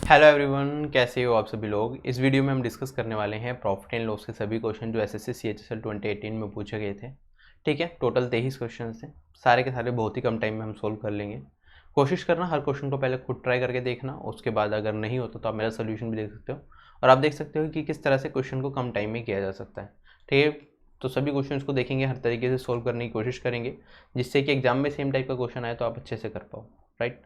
Hello everyone, कैसे हो आप सभी लोग। इस वीडियो में हम डिस्कस करने वाले हैं प्रॉफिट एंड लॉस के सभी क्वेश्चन जो एसएससी सीएचएसएल 2018 में पूछे गए थे। ठीक है, टोटल 23 क्वेश्चन थे। सारे के सारे बहुत ही कम टाइम में हम सोल्व कर लेंगे। कोशिश करना हर क्वेश्चन को पहले खुद ट्राई करके देखना, उसके बाद अगर नहीं होता तो आप मेरा सोल्यूशन भी देख सकते हो और आप देख सकते हो कि किस तरह से क्वेश्चन को कम टाइम में किया जा सकता है। ठीक है, तो सभी क्वेश्चन को देखेंगे, हर तरीके से सोल्व करने की कोशिश करेंगे जिससे कि एग्जाम में सेम टाइप का क्वेश्चन आए तो आप अच्छे से कर पाओ। राइट,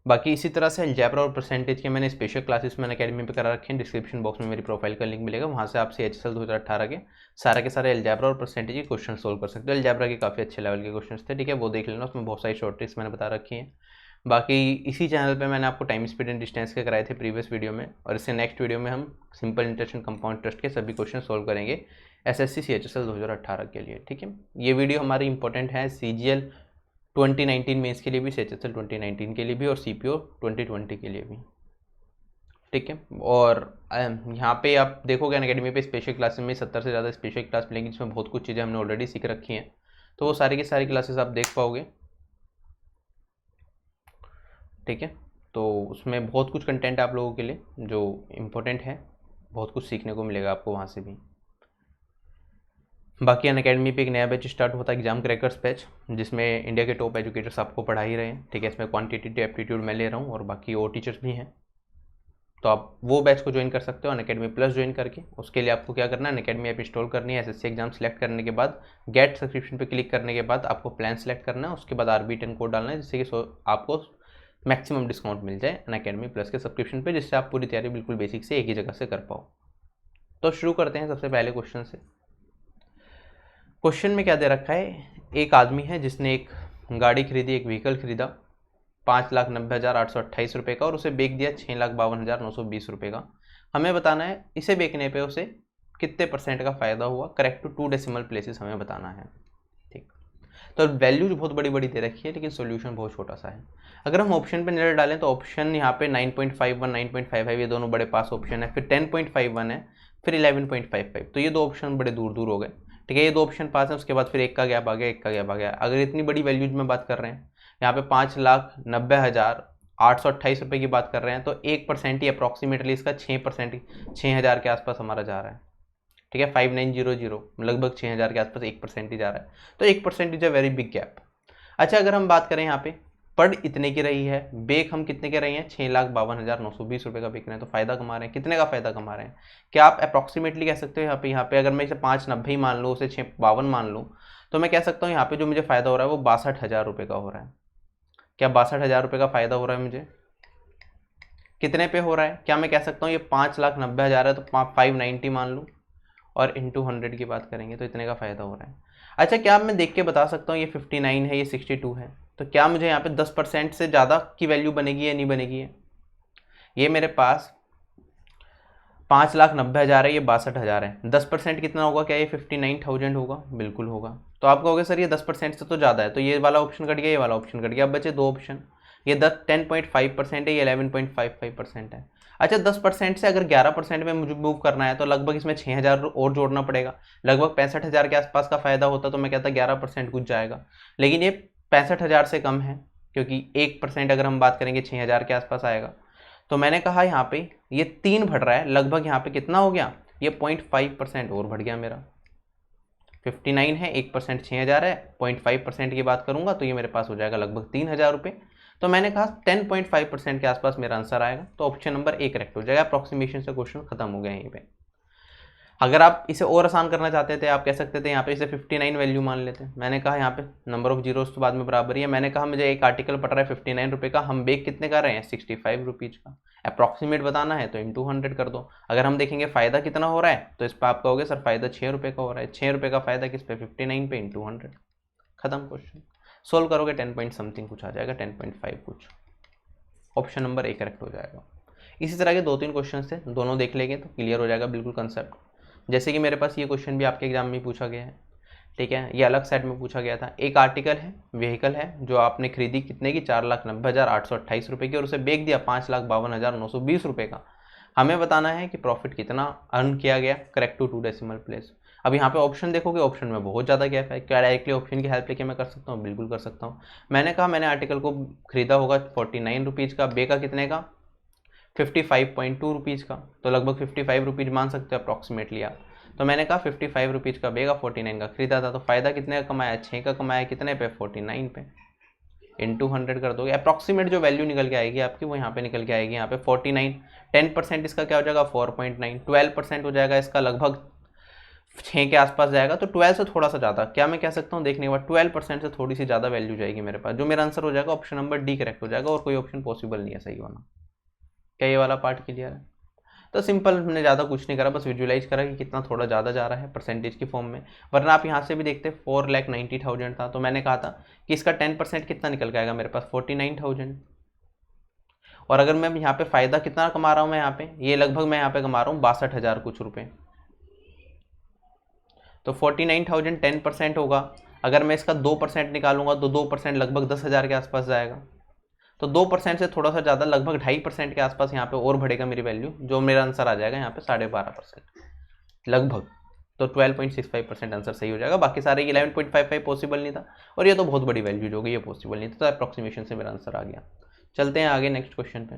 बाकी इसी तरह से अलजेब्रा और परसेंटेज के मैंने स्पेशल क्लासेस मैंने अकेडमी पे करा रखे हैं। डिस्क्रिप्शन बॉक्स में मेरी प्रोफाइल का लिंक मिलेगा, वहाँ से आप सीएचएसएल 2018 के सारे अलजेब्रा और परसेंटेज के क्वेश्चन सोल्व कर सकते हो। अलजेब्रा के काफ़ी अच्छे लेवल के क्वेश्चन थे, ठीक है, वो देख लेना, उसमें बहुत सारी शॉर्ट ट्रिक्स मैंने बता रखी हैं। बाकी इसी चैनल पे मैंने आपको टाइम स्पीड एंड डिस्टेंस के कराए थे प्रीवियस वीडियो में, और इससे नेक्स्ट वीडियो में हम simple interest and compound interest के सभी क्वेश्चन सोल्व करेंगे एसएससी सीएचएसएल 2018 के लिए। ठीक है, ये वीडियो हमारी इंपॉर्टेंट है सीजीएल 2019 मेंस के लिए भी, सीएचएसएल 2019 के लिए भी और सीपीओ 2020 के लिए भी। ठीक है, और यहाँ पे आप देखोगे अनअकैडमी पे स्पेशल क्लासेस में 70 से ज़्यादा स्पेशल क्लास मिलेंगी जिसमें बहुत कुछ चीज़ें हमने ऑलरेडी सीख रखी हैं, तो वो सारी की सारी क्लासेस आप देख पाओगे। ठीक है, तो उसमें बहुत कुछ कंटेंट आप लोगों के लिए जो इम्पोर्टेंट है, बहुत कुछ सीखने को मिलेगा आपको वहाँ से भी। बाकी अनअकैडमी पे एक नया बैच स्टार्ट होता है, एग्जाम क्रैकर्स बैच, जिसमें इंडिया के टॉप एजुकेटर्स आपको पढ़ा ही रहे हैं। ठीक है, इसमें क्वांटिटेटिव एप्टीट्यूड मैं ले रहा हूँ और बाकी और टीचर्स भी हैं, तो आप वो बैच को ज्वाइन कर सकते हो अनअकैडमी प्लस ज्वाइन करके। उसके लिए आपको क्या करना है, अनअकैडमी ऐप इंस्टॉल करनी है। एसएससी एग्जाम सेलेक्ट करने के बाद गेट सब्सक्रिप्शन पे क्लिक करने के बाद आपको प्लान सेलेक्ट करना है, उसके बाद RB10 कोड डालना है जिससे कि आपको मैक्सिमम डिस्काउंट मिल जाए अनअकैडमी प्लस के सब्सक्रिप्शन पे, जिससे आप पूरी तैयारी बिल्कुल बेसिक से एक ही जगह से कर पाओ। तो शुरू करते हैं सबसे पहले क्वेश्चन से। क्वेश्चन में क्या दे रखा है, एक आदमी है जिसने एक गाड़ी खरीदी, एक व्हीकल खरीदा 5,90,828 रुपये का और उसे बेच दिया 6,52,920 रुपये का। हमें बताना है इसे बेचने पे उसे कितने % का फ़ायदा हुआ। करेक्ट टू 2 डेसिमल प्लेसेस हमें बताना है। ठीक, तो वैल्यूज बहुत बड़ी बड़ी दे रखी है लेकिन सॉल्यूशन बहुत छोटा सा है। अगर हम ऑप्शन पे नजर डालें तो ऑप्शन यहाँ पे 9.51 9.55 ये दोनों बड़े पास ऑप्शन है, फिर 10.51 है, फिर 11.55, तो ये दो ऑप्शन बड़े दूर दूर हो गए। ठीक है, ये दो ऑप्शन पास है, उसके बाद फिर एक का गैप आ गया, एक का गैप आ गया। अगर इतनी बड़ी वैल्यूज में बात कर रहे हैं, यहाँ पे 5,90,828 रुपये की बात कर रहे हैं, तो 1% ही अप्रॉक्सीमेटली इसका 6%, 6,000 के आसपास हमारा जा रहा है। ठीक है, 5900 लगभग 6,000 के आसपास 1% ही जा रहा है, तो 1% is a very big gap. अच्छा, अगर हम बात करें यहाँ पे पढ़ इतने की रही है, बेक हम कितने के रही हैं, 6,52,920 रुपये का बेक रहे हैं, तो फायदा कमा रहे हैं। कितने का फायदा कमा रहे हैं, क्या आप अप्रॉक्सीमेटली कह सकते हो यहाँ पे अगर मैं इसे 590 ही मान लूँ, उसे 652 मान लूँ, तो मैं कह सकता हूँ यहाँ पे जो मुझे फायदा हो रहा है वो 62,000 रुपये का हो रहा है। क्या 62,000 रुपये का फायदा हो रहा है मुझे? कितने पे हो रहा है? क्या मैं कह सकता हूँ ये 5,90,000 है तो 590 मान लूँ और इंटू 100 की बात करेंगे तो इतने का फायदा हो रहा है। अच्छा, क्या मैं देख के बता सकता हूँ ये 59 है, ये 62 है, तो क्या मुझे यहाँ पे 10% से ज़्यादा की वैल्यू बनेगी या नहीं बनेगी है? ये मेरे पास 5,90,000 है, ये 62,000 है, 10% कितना होगा? क्या ये 59,000 होगा? बिल्कुल होगा। तो आप कहोगे सर ये 10% से तो ज़्यादा है, तो ये वाला ऑप्शन कट गया, ये वाला ऑप्शन कट गया, अब बचे दो ऑप्शन। ये 10.5% है, ये 11.55% है। अच्छा, 10% से अगर 11% में मुझे मूव करना है तो लगभग इसमें 6,000 और जोड़ना पड़ेगा, लगभग 65,000 के आसपास का फायदा होता तो मैं कहता 11% कुछ जाएगा, लेकिन ये 65,000 से कम है क्योंकि 1% अगर हम बात करेंगे 6,000 के आसपास आएगा। तो मैंने कहा यहाँ पे ये 3 बढ़ रहा है, लगभग यहाँ पे कितना हो गया, ये 0.5% और बढ़ गया मेरा। 59 है, 1% 6,000 है, 0.5% की बात करूंगा तो ये मेरे पास हो जाएगा लगभग 3,000 रुपये। तो मैंने कहा 10.5% के आसपास मेरा आंसर आएगा, तो ऑप्शन नंबर A करेक्ट हो जाएगा। अप्रॉक्सीमेशन से क्वेश्चन खत्म हो गया यहीं पे। अगर आप इसे और आसान करना चाहते थे, आप कह सकते थे यहाँ पे इसे 59 वैल्यू मान लेते। मैंने कहा यहाँ पे नंबर ऑफ जीरोस तो बाद में बराबर ही है। मैंने कहा मुझे एक आर्टिकल पड़ रहा है 59 रुपये का, हम बेक कितने का रहे हैं, 65 रुपीज़ का। अप्रॉक्सीमेट बताना है तो इंटू 100 कर दो। अगर हम देखेंगे फ़ायदा कितना हो रहा है तो इस पर आप कहोगे सर फ़ायदा 6 रुपये का हो रहा है। 6 रुपये का फ़ायदा किस पे, 59 पे, इंटू 100, खत्म क्वेश्चन। सोल्व करोगे 10 पॉइंट समथिंग कुछ आ जाएगा, 10.5 कुछ। ऑप्शन नंबर A करेक्ट हो जाएगा। इसी तरह के 2-3 क्वेश्चन थे, दोनों देख लेंगे तो क्लियर हो जाएगा बिल्कुल कंसेप्ट। जैसे कि मेरे पास ये क्वेश्चन भी आपके एग्जाम में पूछा गया है। ठीक है, ये अलग सेट में पूछा गया था। एक आर्टिकल है, व्हीकल है, जो आपने खरीदी कितने की, 4,90,828 रुपये की, और उसे बेच दिया 5,52,920 रुपये का। हमें बताना है कि प्रॉफिट कितना अर्न किया गया। Correct to 2 decimal place. अब यहाँ पे ऑप्शन देखोगे, ऑप्शन में बहुत ज़्यादा गैप है। क्या डायरेक्टली ऑप्शन की हेल्प लेके मैं कर सकता हूँ? बिल्कुल कर सकता हूँ। मैंने कहा मैंने आर्टिकल को खरीदा होगा 49 रुपीज़ का, बेचा कितने का, 55.2 रुपीज़ का, तो लगभग 55 रुपीज़ मान सकते हो अप्रॉक्सीमेटली आप। तो मैंने कहा 55 रुपीज़ का बेगा 49 का खरीदा था, तो फ़ायदा कितने का कमाया, 6 का कमाया, कितने पे, 49 पे, इंटू 100 कर दोगे, अप्रॉक्सीमेट जो वैल्यू निकल के आएगी आपकी वो यहाँ पे निकल के आएगी, यहाँ पे 49, 10% इसका क्या हो जाएगा 4.9, 12% हो जाएगा इसका लगभग 6 के आसपास जाएगा, तो 12 से थोड़ा सा ज़्यादा, क्या मैं कह सकता हूँ देखने के बाद 12% से थोड़ी सी ज़्यादा वैल्यू जाएगी मेरे पास, जो मेरा आंसर हो जाएगा ऑप्शन नंबर डी करेक्ट हो जाएगा, और कोई ऑप्शन पॉसिबल नहीं है सही होना। क्या ये वाला पार्ट क्लियर है? तो सिंपल, हमने ज़्यादा कुछ नहीं करा, बस विजुलाइज करा कि कितना थोड़ा ज़्यादा जा रहा है परसेंटेज की फॉर्म में, वरना आप यहाँ से भी देखते 4,90,000 था, तो मैंने कहा था कि इसका 10% कितना निकल के आएगा मेरे पास 49,000, और अगर मैं यहाँ पे फ़ायदा कितना कमा रहा हूँ मैं यहाँ पे, ये लगभग मैं यहाँ पे कमा रहा हूँ 62,000 कुछ रुपये, तो 49,000 10% होगा, अगर मैं इसका 2% निकालूंगा तो 2% लगभग 10,000 के आसपास जाएगा, तो 2% से थोड़ा सा ज़्यादा लगभग 2.5% के आसपास यहाँ पे और बढ़ेगा मेरी वैल्यू, जो मेरा आंसर आ जाएगा यहाँ पे 12.5% लगभग, तो 12.65% आंसर सही हो जाएगा। बाकी सारे 11.55 पॉसिबल नहीं था, और ये तो बहुत बड़ी वैल्यू जो होगी, ये पॉसिबल नहीं था, तो अप्रॉक्सीमेशन से मेरा आंसर आ गया। चलते हैं आगे नेक्स्ट क्वेश्चन पे,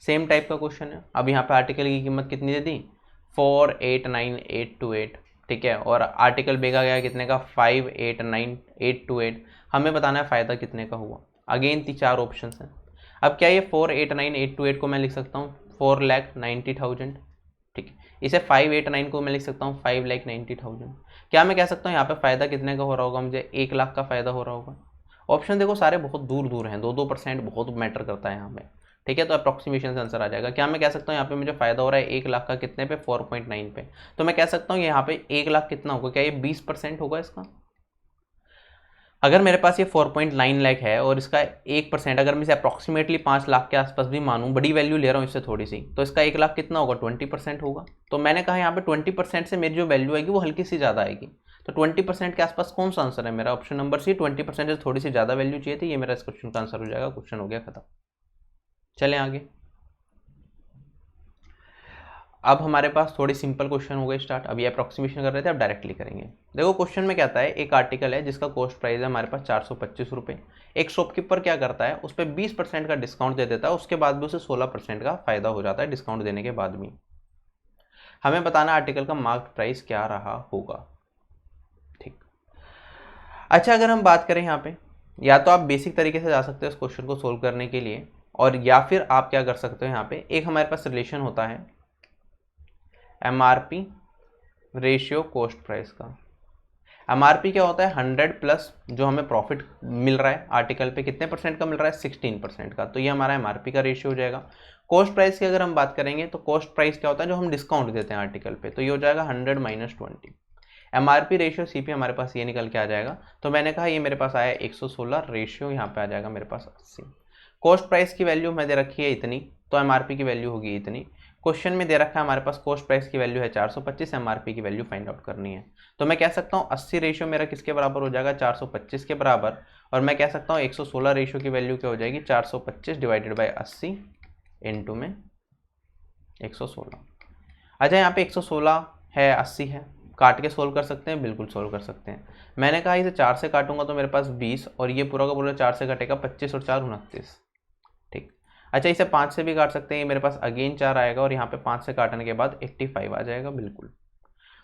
सेम टाइप का क्वेश्चन है। अब यहाँ पे आर्टिकल की कीमत कितनी दे दी, 489,828, ठीक है, और आर्टिकल बेगा गया कितने का 589,828, हमें बताना है फ़ायदा कितने का हुआ। अगेन 4 ऑप्शन हैं। अब क्या ये 489,828 को मैं लिख सकता हूँ 4,90,000, ठीक है, इसे 589 को मैं लिख सकता हूँ 5,90,000। क्या मैं कह सकता हूँ यहाँ पे फ़ायदा कितने का हो रहा होगा, मुझे 1 लाख का फ़ायदा हो रहा होगा। ऑप्शन देखो सारे बहुत दूर दूर हैं, 2% बहुत मैटर करता है यहाँ पे, ठीक है, तो अप्रॉक्सीमेशन से आंसर आ जाएगा। क्या मैं कह सकता हूँ यहाँ पे मुझे फ़ायदा हो रहा है 1 लाख का, कितने पे 4.9 पे, तो मैं कह सकता हूँ यहाँ पे 1 लाख कितना होगा, क्या ये 20% होगा इसका। अगर मेरे पास ये 4.9 लाख है और इसका 1%, अगर मैं इसे अप्रॉक्सीमेटली 5 लाख के आसपास भी मानूँ, बड़ी वैल्यू ले रहा हूँ इससे थोड़ी सी, तो इसका 1 लाख कितना होगा 20% होगा। तो मैंने कहा यहाँ पे 20% से मेरी जो वैल्यू आएगी वो हल्की सी ज़्यादा आएगी, तो 20% के आसपास कौन सा आंसर है मेरा, ऑप्शन नंबर सी, 20% से थोड़ी सी ज़्यादा वैल्यू चाहिए थी, ये मेरा इस क्वेश्चन का आंसर हो जाएगा। क्वेश्चन हो गया खत्म। चलें आगे। अब हमारे पास थोड़ी सिंपल क्वेश्चन हो गए स्टार्ट, अभी अप्रॉक्सीमेशन कर रहे थे, अब डायरेक्टली करेंगे। देखो क्वेश्चन में क्या आता है, एक आर्टिकल है जिसका कॉस्ट प्राइस है हमारे पास 425 रुपये, एक शॉपकीपर क्या करता है उस पर 20% का डिस्काउंट दे देता है, उसके बाद भी उसे 16% का फायदा हो जाता है डिस्काउंट देने के बाद भी। हमें बताना आर्टिकल का मार्केट प्राइस क्या रहा होगा, ठीक। अच्छा, अगर हम बात करें यहाँ पे, या तो आप बेसिक तरीके से जा सकते हो इस क्वेश्चन को सोल्व करने के लिए, और या फिर आप क्या कर सकते हो, यहाँ पे एक हमारे पास रिलेशन होता है MRP रेशियो कॉस्ट प्राइस का। MRP क्या होता है, 100 प्लस जो हमें प्रॉफिट मिल रहा है आर्टिकल पे, कितने परसेंट का मिल रहा है 16% का, तो ये हमारा MRP का रेशियो हो जाएगा। कॉस्ट प्राइस की अगर हम बात करेंगे तो कॉस्ट प्राइस क्या होता है, जो हम डिस्काउंट देते हैं आर्टिकल पे, तो ये हो जाएगा 100 माइनस 20। MRP रेशियो CP हमारे पास ये निकल के आ जाएगा, तो मैंने कहा ये मेरे पास आया 116, रेशियो यहाँ पे आ जाएगा मेरे पास 80। कॉस्ट प्राइस की वैल्यू हमें दे रखी है इतनी, तो MRP की वैल्यू होगी इतनी। क्वेश्चन में दे रखा है हमारे पास कॉस्ट प्राइस की वैल्यू है 425, MRP की वैल्यू फाइंड आउट करनी है, तो मैं कह सकता हूँ 80 रेशियो मेरा किसके बराबर हो जाएगा 425 के बराबर, और मैं कह सकता हूँ 116 रेशियो की वैल्यू क्या हो जाएगी 425 डिवाइडेड बाई 80 इंटू में 116। अच्छा, यहाँ पे 116 है 80 है, काट के सोल्व कर सकते हैं, बिल्कुल सोल्व कर सकते हैं। मैंने कहा इसे 4 से काटूंगा तो मेरे पास 20, और ये पूरा का पूरा 4 से कटेगा 25 और 4 29, ठीक। अच्छा, इसे 5 से भी काट सकते हैं, ये मेरे पास अगेन 4 आएगा, और यहाँ पे 5 से काटने के बाद 85 आ जाएगा, बिल्कुल।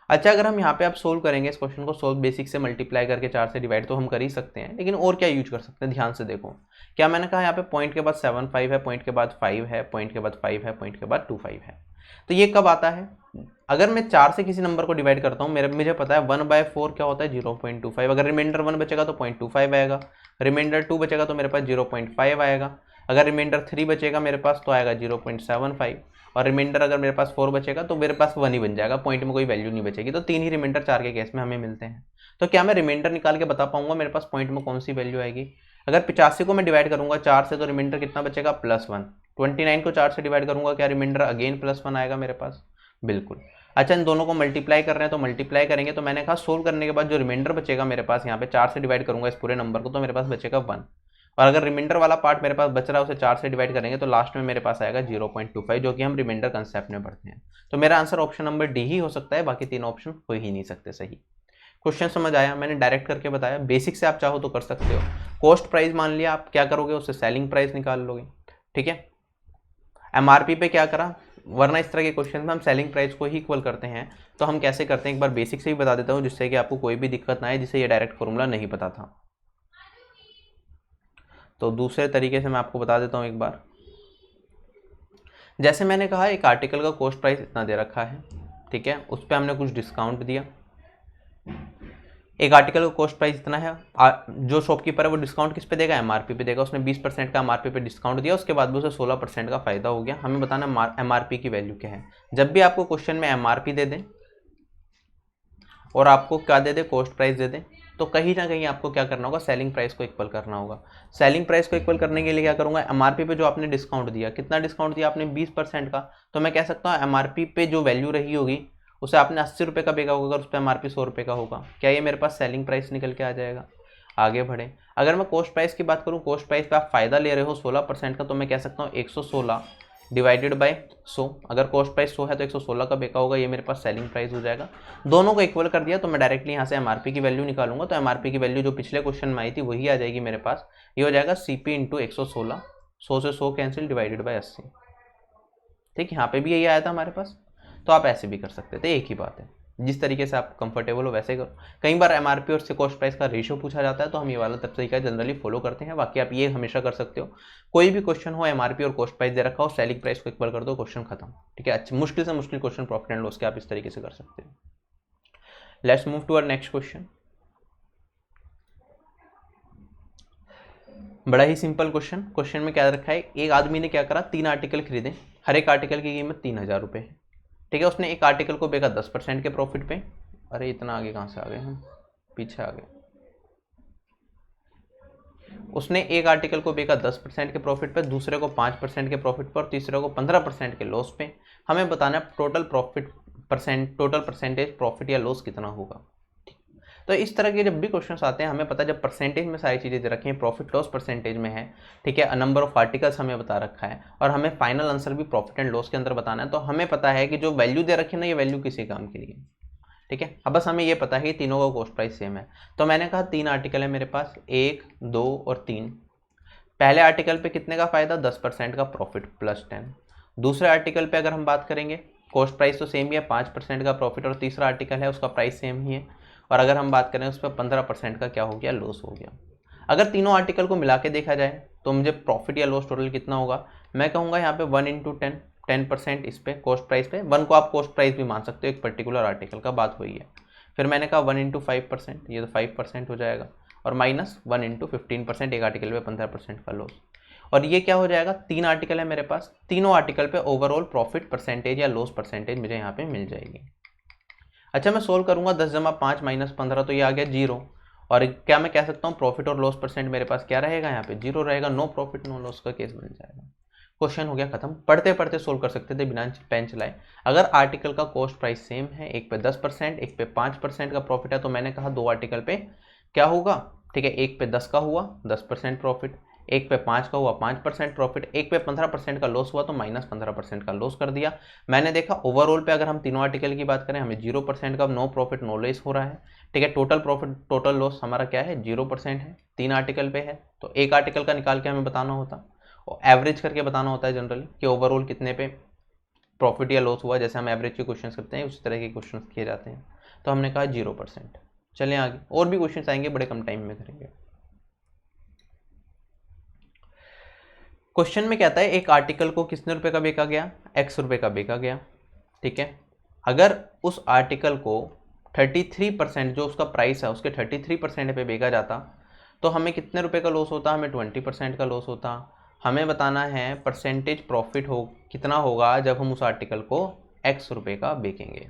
अच्छा, अगर हम यहाँ पे आप सोल्व करेंगे इस क्वेश्चन को, सोल्व बेसिक से मल्टीप्लाई करके 4 से डिवाइड तो हम कर ही सकते हैं, लेकिन और क्या यूज कर सकते हैं, ध्यान से देखो। क्या मैंने कहा यहाँ पे पॉइंट के बाद 75 है, पॉइंट के बाद 5 है, पॉइंट के बाद 5 है, पॉइंट के बाद 25 है, तो ये कब आता है, अगर मैं 4 से किसी नंबर को डिवाइड करता हूँ, मुझे पता है 1/4 क्या होता है 0.25, अगर रिमाइंडर 1 बचेगा तो 0.25 आएगा, रिमाइंडर 2 बचेगा तो मेरे पास 0.5 आएगा, अगर रिमाइंडर 3 बचेगा मेरे पास तो आएगा 0.75, और रिमाइंडर अगर मेरे पास 4 बचेगा तो मेरे पास 1 ही बन जाएगा, पॉइंट में कोई वैल्यू नहीं बचेगी, तो 3 ही रिमाइंडर 4 के केस में हमें मिलते हैं। तो क्या मैं रिमाइंडर निकाल के बता पाऊंगा मेरे पास पॉइंट में कौन सी वैल्यू आएगी। अगर 85 को मैं डिवाइड करूंगा 4 से तो रिमाइंडर कितना बचेगा +1, 29 को 4 से डिवाइड करूंगा, क्या रिमाइंडर अगेन +1 आएगा मेरे पास, बिल्कुल। अच्छा, इन दोनों को मल्टीप्लाई कर रहे हैं तो मल्टीप्लाई करेंगे, तो मैंने कहा सोल्व करने के बाद जो रिमाइंडर बचेगा मेरे पास, यहाँ पे 4 से डिवाइड करूंगा इस पूरे नंबर को तो मेरे पास बचेगा 1, और अगर रिमाइंडर वाला पार्ट मेरे पास बच रहा है उसे 4 से डिवाइड करेंगे तो लास्ट में मेरे पास आएगा 0.25, जो कि हम रिमाइंडर कंसेप्ट में पढ़ते हैं। तो मेरा आंसर ऑप्शन नंबर डी ही हो सकता है, बाकी 3 ऑप्शन हो ही नहीं सकते सही। क्वेश्चन समझ आया, मैंने डायरेक्ट करके बताया, बेसिक से आप चाहो तो कर सकते हो। कॉस्ट प्राइस मान लिया, आप क्या करोगे उससे सेलिंग प्राइस निकाल लोगे, ठीक है। एमआरपी पे क्या करा, वरना इस तरह के क्वेश्चन में हम सेलिंग प्राइस को ही इक्वल करते हैं। तो हम कैसे करते हैं एक बार बेसिक से ही बता देता हूँ, जिससे कि आपको कोई भी दिक्कत ना आए, जिसे ये डायरेक्ट फॉर्मूला नहीं पता था। तो दूसरे तरीके से मैं आपको बता देता हूँ एक बार। जैसे मैंने कहा एक आर्टिकल का कॉस्ट प्राइस इतना दे रखा है, ठीक है, उस पर हमने कुछ डिस्काउंट दिया। एक आर्टिकल का कॉस्ट प्राइस इतना है, जो शॉपकीपर है वो डिस्काउंट किस पे देगा, एमआरपी पे देगा। उसने 20% का एमआरपी पे डिस्काउंट दिया, उसके बाद भी उसे 16% का फायदा हो गया। हमें बताना एमआरपी की वैल्यू क्या है। जब भी आपको क्वेश्चन में एमआरपी दे दें और आपको क्या दे दे, कॉस्ट प्राइस दे दें, तो कहीं ना कहीं आपको क्या करना होगा, सेलिंग प्राइस को इक्वल करना होगा। सेलिंग प्राइस को इक्वल करने के लिए क्या करूंगा, एमआरपी पे जो आपने डिस्काउंट दिया, कितना डिस्काउंट दिया आपने, 20% का, तो मैं कह सकता हूँ एमआरपी पे जो वैल्यू रही होगी उसे आपने 80 रुपये का बेचा होगा, अगर उस पर एमआरपी 100 रुपये का होगा, क्या ये मेरे पास सेलिंग प्राइस निकल के आ जाएगा। आगे बढ़े, अगर मैं कॉस्ट प्राइस की बात करूँ, कॉस्ट प्राइस पे आप फायदा ले रहे हो 16% का, तो मैं कह सकता हूँ 116 डिवाइडेड बाय 100। अगर कॉस्ट प्राइस 100 है तो 116 का बेचा होगा, ये मेरे पास सेलिंग प्राइस हो जाएगा। दोनों को इक्वल कर दिया तो मैं डायरेक्टली यहाँ से एमआरपी की वैल्यू निकालूंगा। तो एमआरपी की वैल्यू जो पिछले क्वेश्चन में आई थी वही आ जाएगी मेरे पास। ये हो जाएगा CP इंटू 116, 100 से 100 कैंसिल, डिवाइडेड बाय 80। ठीक, यहाँ पे भी यही आया था हमारे पास। तो आप ऐसे भी कर सकते थे, एक ही बात है, जिस तरीके से आप कंफर्टेबल हो वैसे करो। कई बार एमआरपी और से कॉस्ट प्राइस का रेशियो पूछा जाता है, तो हम ये वाला तरीका जनरली फॉलो करते हैं। बाकी आप ये हमेशा कर सकते हो, कोई भी क्वेश्चन हो एमआरपी और कॉस्ट प्राइस दे रखा हो, सेलिंग प्राइस को इक्वल कर दो, क्वेश्चन खत्म। ठीक है, अच्छा, मुश्किल से मुश्किल क्वेश्चन प्रॉफिट एंड लॉस के आप इस तरीके से कर सकते हो। Let's move to our next question. बड़ा ही सिंपल क्वेश्चन। क्वेश्चन में क्या रखा है, एक आदमी ने क्या करा, 3 आर्टिकल खरीदे, हर एक आर्टिकल की कीमत 3000 रुपये है। ठीक है, उसने एक आर्टिकल को बेचा 10% के प्रॉफिट पे। अरे इतना आगे कहाँ से आ गए हम, पीछे आ गए। उसने एक आर्टिकल को बेचा 10% के प्रॉफिट पे, दूसरे को 5% के प्रॉफिट पर, तीसरे को 15% के लॉस पे। हमें बताना है टोटल परसेंटेज प्रॉफिट या लॉस कितना होगा। तो इस तरह के जब भी क्वेश्चंस आते हैं, हमें पता है जब परसेंटेज में सारी चीज़ें दे रखी हैं, प्रॉफिट लॉस परसेंटेज में है, ठीक है, नंबर ऑफ आर्टिकल्स हमें बता रखा है, और हमें फाइनल आंसर भी प्रॉफिट एंड लॉस के अंदर बताना है, तो हमें पता है कि जो वैल्यू दे रखी है ना, ये वैल्यू किसी काम के लिए। ठीक है, अब बस हमें ये पता है कि तीनों का कॉस्ट प्राइस सेम है। तो मैंने कहा 3 आर्टिकल है मेरे पास, 1, 2 और 3। पहले आर्टिकल पे कितने का फायदा, 10% का प्रॉफिट प्लस 10। दूसरे आर्टिकल पे अगर हम बात करेंगे, कॉस्ट प्राइस तो सेम ही है, 5% का प्रॉफिट, और तीसरा आर्टिकल है उसका प्राइस सेम ही है, और अगर हम बात करें उस पर 15% का क्या हो गया, लॉस हो गया। अगर तीनों आर्टिकल को मिला के देखा जाए तो मुझे प्रॉफिट या लॉस टोटल कितना होगा, मैं कहूँगा यहाँ पे 1 इंटू 10% इस पे कॉस्ट प्राइस पे। 1 को आप कॉस्ट प्राइस भी मान सकते हो, एक पर्टिकुलर आर्टिकल का बात हुई है। फिर मैंने कहा 1 इंटू 5%, ये तो 5% हो जाएगा, और माइनस 1 इंटू 15%, एक आर्टिकल पे 15% का लॉस। और ये क्या हो जाएगा, 3 आर्टिकल है मेरे पास, तीनों आर्टिकल पे ओवरऑल प्रॉफिट परसेंटेज या लॉस परसेंटेज मुझे यहाँ पे मिल जाएगी। अच्छा, मैं सोल्व करूंगा 10 जमा 5 माइनस 15, तो ये आ गया 0। और क्या मैं कह सकता हूँ प्रॉफिट और लॉस परसेंट मेरे पास क्या रहेगा, यहाँ पे 0 रहेगा। नो प्रॉफिट नो लॉस का केस बन जाएगा। क्वेश्चन हो गया खत्म। पढ़ते पढ़ते सोल्व कर सकते थे बिना पेन चलाए। अगर आर्टिकल का कॉस्ट प्राइस सेम है, एक पे 10%, एक पे 5% का प्रॉफिट है, तो मैंने कहा 2 आर्टिकल पे क्या होगा, ठीक है, एक पे 10 का हुआ 10% प्रॉफिट, एक पे 5 का हुआ 5% प्रॉफिट, एक पे 15% का लॉस हुआ तो माइनस 15% का लॉस कर दिया। मैंने देखा ओवरऑल पे अगर हम तीनों आर्टिकल की बात करें, हमें 0% का नो प्रॉफिट नो लॉस हो रहा है। ठीक है, टोटल प्रॉफिट टोटल लॉस हमारा क्या है, 0% है, 3 आर्टिकल पे है। तो एक आर्टिकल का निकाल के हमें बताना होता, और एवरेज करके बताना होता है जनरली कि ओवरऑल कितने पे प्रॉफिट या लॉस हुआ। जैसे हम एवरेज के क्वेश्चन करते हैं उसी तरह के क्वेश्चन किए जाते हैं। तो हमने कहा 0%। चलें आगे, और भी क्वेश्चन आएंगे, बड़े कम टाइम में करेंगे। क्वेश्चन में कहता है एक आर्टिकल को कितने रुपए का बेचा गया, x रुपए का बेचा गया। ठीक है, अगर उस आर्टिकल को 33% जो उसका प्राइस है उसके 33% पे बेचा जाता तो हमें कितने रुपए का लॉस होता, हमें 20% का लॉस होता। हमें बताना है परसेंटेज प्रॉफिट हो कितना होगा जब हम उस आर्टिकल को x रुपए का बेचेंगे।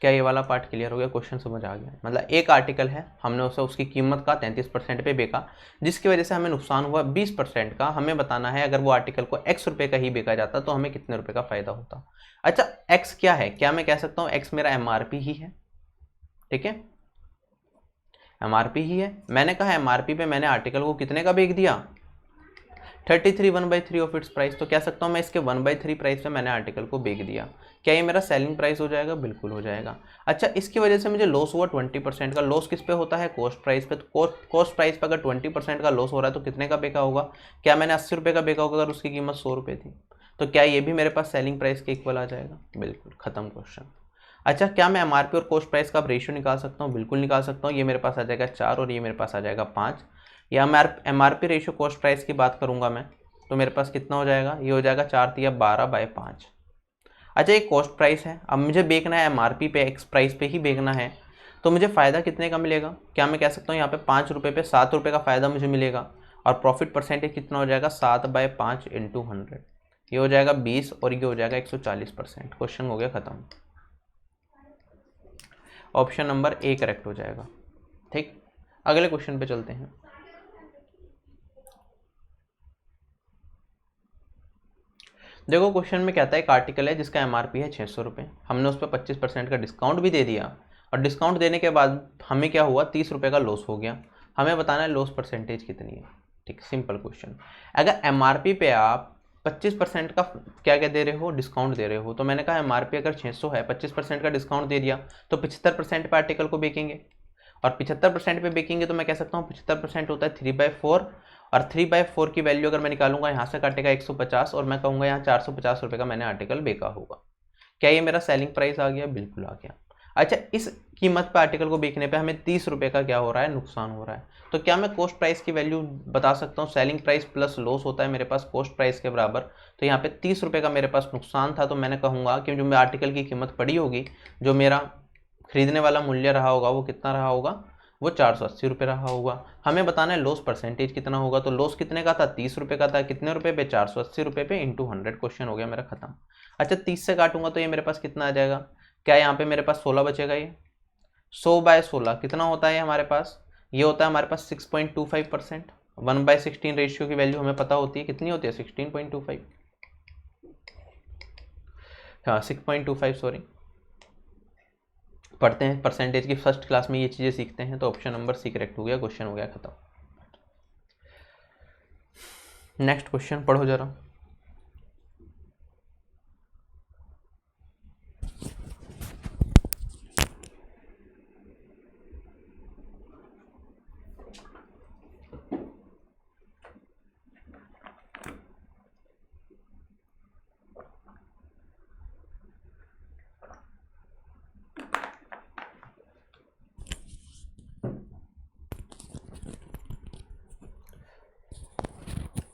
क्या ये वाला पार्ट क्लियर हो गया, क्वेश्चन समझ आ गया। मतलब एक आर्टिकल है, हमने उसे उसकी कीमत का 33% पे बेचा, जिसकी वजह से हमें नुकसान हुआ 20% का। हमें बताना है अगर वो आर्टिकल को x रुपए का ही बेचा जाता तो हमें कितने रुपए का फायदा होता। अच्छा, x क्या है, क्या मैं कह सकता हूँ x मेरा MRP ही है। ठीक है, MRP ही है। मैंने कहा MRP पे मैंने आर्टिकल को कितने का बेच दिया, 33 1/3 ऑफ इट्स प्राइस। तो कह सकता हूँ मैं इसके 1/3 प्राइस पे मैंने आर्टिकल को बेच दिया। क्या ये मेरा सेलिंग प्राइस हो जाएगा, बिल्कुल हो जाएगा। अच्छा, इसकी वजह से मुझे लॉस हुआ 20% का। लॉस किस पे होता है, कॉस्ट प्राइस पे। तो कॉस्ट प्राइस पे अगर 20% का लॉस हो रहा है तो कितने का बेचा होगा, क्या मैंने 80 रुपये का बेचा होगा अगर उसकी कीमत 100 रुपये थी। तो क्या ये भी मेरे पास सेलिंग प्राइस के इक्वल आ जाएगा? बिल्कुल, खत्म क्वेश्चन। अच्छा, क्या मैं एमआरपी और कॉस्ट प्राइस का रेशियो निकाल सकता हूँ? बिल्कुल निकाल सकता हूँ। ये मेरे पास आ जाएगा 4 और ये मेरे पास आ जाएगा 5। या एमआरपी रेशियो कॉस्ट प्राइस की बात करूँगा मैं, तो मेरे पास कितना हो जाएगा? ये हो जाएगा 4 तिया 12/5। अच्छा, ये कॉस्ट प्राइस है, अब मुझे बेचना है एमआरपी पे, एक्स प्राइस पे ही बेचना है, तो मुझे फ़ायदा कितने का मिलेगा? क्या मैं कह सकता हूँ यहाँ पे 5 रुपये पे 7 रुपये का फ़ायदा मुझे मिलेगा, और प्रॉफिट परसेंटेज कितना हो जाएगा? 7/5 इंटू 100, ये हो जाएगा 20 और ये हो जाएगा 140%। क्वेश्चन हो गया ख़त्म। ऑप्शन नंबर ए करेक्ट हो जाएगा। ठीक, अगले क्वेश्चन पे चलते हैं। देखो क्वेश्चन में कहता है एक आर्टिकल है जिसका एमआरपी है 600 रुपये, हमने उस पर 25% का डिस्काउंट भी दे दिया, और डिस्काउंट देने के बाद हमें क्या हुआ? 30 रुपये का लॉस हो गया। हमें बताना है लॉस परसेंटेज कितनी है। ठीक, सिंपल क्वेश्चन। अगर एमआरपी पे आप 25% का क्या क्या दे रहे हो? डिस्काउंट दे रहे हो, तो मैंने कहा एमआरपी अगर 600 है, 25% का डिस्काउंट दे दिया, तो 75% पे आर्टिकल को बेचेंगे, और 75% पे बेचेंगे तो मैं कह सकता हूँ 75% होता है 3/4, और 3/4 की वैल्यू अगर मैं निकालूंगा यहाँ से काटेगा 150, और मैं कहूँगा यहाँ 450 रुपये का मैंने आर्टिकल बेचा होगा। क्या ये मेरा सेलिंग प्राइस आ गया? बिल्कुल आ गया। अच्छा, इस कीमत पर आर्टिकल को बेचने पे हमें 30 रुपये का क्या हो रहा है? नुकसान हो रहा है। तो क्या मैं कॉस्ट प्राइस की वैल्यू बता सकता हूँ? सेलिंग प्राइस प्लस लॉस होता है मेरे पास कॉस्ट प्राइस के बराबर, तो यहाँ पे 30 रुपये का मेरे पास नुकसान था, तो मैंने कहूँगा कि जो मेरे आर्टिकल की कीमत पड़ी होगी, जो मेरा खरीदने वाला मूल्य रहा होगा, वो कितना रहा होगा? वो 480 रुपये रहा होगा। हमें बताना है लॉस परसेंटेज कितना होगा, तो लॉस कितने का था? 30 रुपये का था। कितने रुपये पे? 480 रुपये पे इंटू 100। क्वेश्चन हो गया मेरा खत्म। अच्छा, 30 से काटूंगा तो ये मेरे पास कितना आ जाएगा? क्या यहाँ पे मेरे पास 16 बचेगा? ये 100/16 कितना होता है हमारे पास? ये होता है हमारे पास 6.25%। 1/16 रेशियो की वैल्यू हमें पता होती है, कितनी होती है? 16.25। हाँ, 6.25, सॉरी, पढ़ते हैं परसेंटेज की फर्स्ट क्लास में ये चीज़ें सीखते हैं। तो ऑप्शन नंबर सी करेक्ट हो गया। क्वेश्चन हो गया खत्म। नेक्स्ट क्वेश्चन पढ़ो जरा।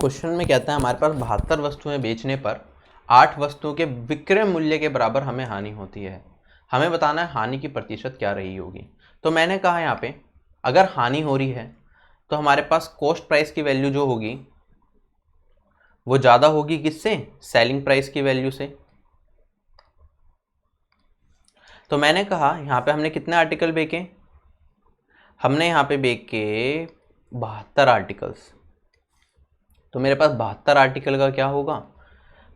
क्वेश्चन में कहता है हमारे पास 72 वस्तुएं बेचने पर 8 वस्तुओं के विक्रय मूल्य के बराबर हमें हानि होती है। हमें बताना है हानि की प्रतिशत क्या रही होगी। तो मैंने कहा यहाँ पे अगर हानि हो रही है तो हमारे पास कॉस्ट प्राइस की वैल्यू जो होगी वो ज़्यादा होगी किससे? सेलिंग प्राइस की वैल्यू से। तो मैंने कहा यहाँ पे हमने कितने आर्टिकल बेचे? हमने यहाँ पे बेचे 72 आर्टिकल्स। तो मेरे पास 72 आर्टिकल का क्या होगा?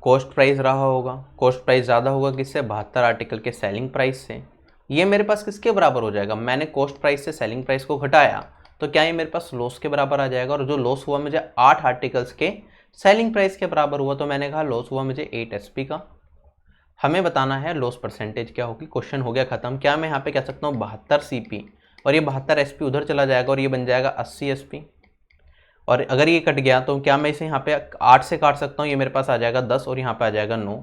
कॉस्ट प्राइस रहा होगा। कॉस्ट प्राइस ज़्यादा होगा किससे? 72 आर्टिकल के सेलिंग प्राइस से। ये मेरे पास किसके बराबर हो जाएगा? मैंने कॉस्ट प्राइस से सेलिंग प्राइस को घटाया, तो क्या ये मेरे पास लॉस के बराबर आ जाएगा? और जो लॉस हुआ मुझे 8 आर्टिकल्स के सेलिंग प्राइस के बराबर हुआ, तो मैंने कहा लॉस हुआ मुझे 8 SP का। हमें बताना है लॉस परसेंटेज क्या होगी। क्वेश्चन हो गया खत्म। क्या मैं यहाँ पे कह सकता हूँ 72 CP, और ये 72 SP उधर चला जाएगा और ये बन जाएगा 80 SP, और अगर ये कट गया तो क्या मैं इसे यहाँ पे 8 से काट सकता हूँ? ये मेरे पास आ जाएगा 10 और यहाँ पे आ जाएगा 9।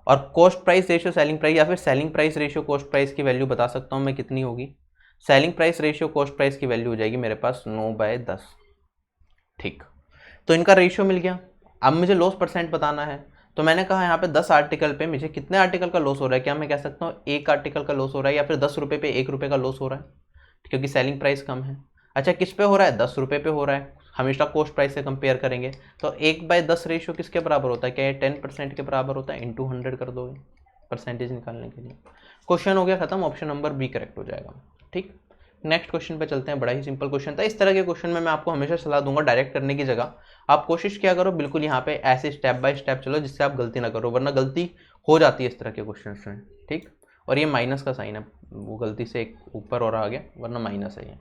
और cost price ratio selling price, या फिर selling price ratio cost price की वैल्यू बता सकता हूँ मैं कितनी होगी? Selling price ratio cost price की वैल्यू हो जाएगी मेरे पास 9/10। ठीक, तो इनका रेशियो मिल गया। अब मुझे लॉस परसेंट बताना है, तो मैंने कहा यहाँ पे 10 आर्टिकल पे मुझे कितने आर्टिकल का लॉस हो रहा है? क्या मैं कह सकता हूँ 1 आर्टिकल का लॉस हो रहा है, या फिर 10 रुपये पे 1 रुपये का लॉस हो रहा है, क्योंकि सेलिंग प्राइस कम है। अच्छा, किस पे हो रहा है? 10 रुपये पे हो रहा है। हमेशा कॉस्ट प्राइस से कंपेयर करेंगे, तो 1/10 रेशियो किसके बराबर होता है? क्या ये 10% के बराबर होता है? इंटू 100 कर दोगे परसेंटेज निकालने के लिए। क्वेश्चन हो गया खत्म। ऑप्शन नंबर बी करेक्ट हो जाएगा। ठीक, नेक्स्ट क्वेश्चन पे चलते हैं। बड़ा ही सिंपल क्वेश्चन था। इस तरह के क्वेश्चन में मैं आपको हमेशा सलाह दूंगा डायरेक्ट करने की जगह आप कोशिश क्या करो, बिल्कुल यहाँ पे ऐसे स्टेप बाय स्टेप चलो जिससे आप गलती ना करो, वरना गलती हो जाती है इस तरह के क्वेश्चन में। ठीक, और ये माइनस का साइन है, वो गलती से एक ऊपर और आ गया, वरना माइनस है ये।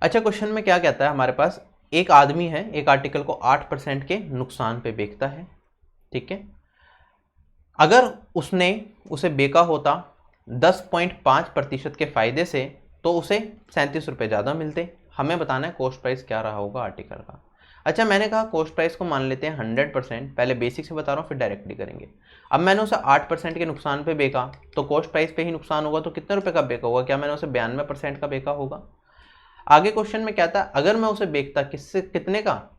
अच्छा, क्वेश्चन में क्या कहता है हमारे पास एक आदमी है, एक आर्टिकल को 8% के नुकसान पे बेचता है। ठीक है, अगर उसने उसे बेचा होता 10.5% के फायदे से, तो उसे 37 रुपये ज़्यादा मिलते। हमें बताना है कॉस्ट प्राइस क्या रहा होगा आर्टिकल का। अच्छा मैंने कहा कॉस्ट प्राइस को मान लेते हैं 100%, पहले बेसिक से बता रहा हूँ फिर डायरेक्टली करेंगे। अब मैंने उसे 8% के नुकसान पे बेचा तो कॉस्ट प्राइस पे ही नुकसान होगा, तो कितने रुपए का बेचा होगा, क्या मैंने उसे 92% का बेचा होगा। आगे क्वेश्चन में क्या था, अगर मैं उसे बेचता किससे, कितने का,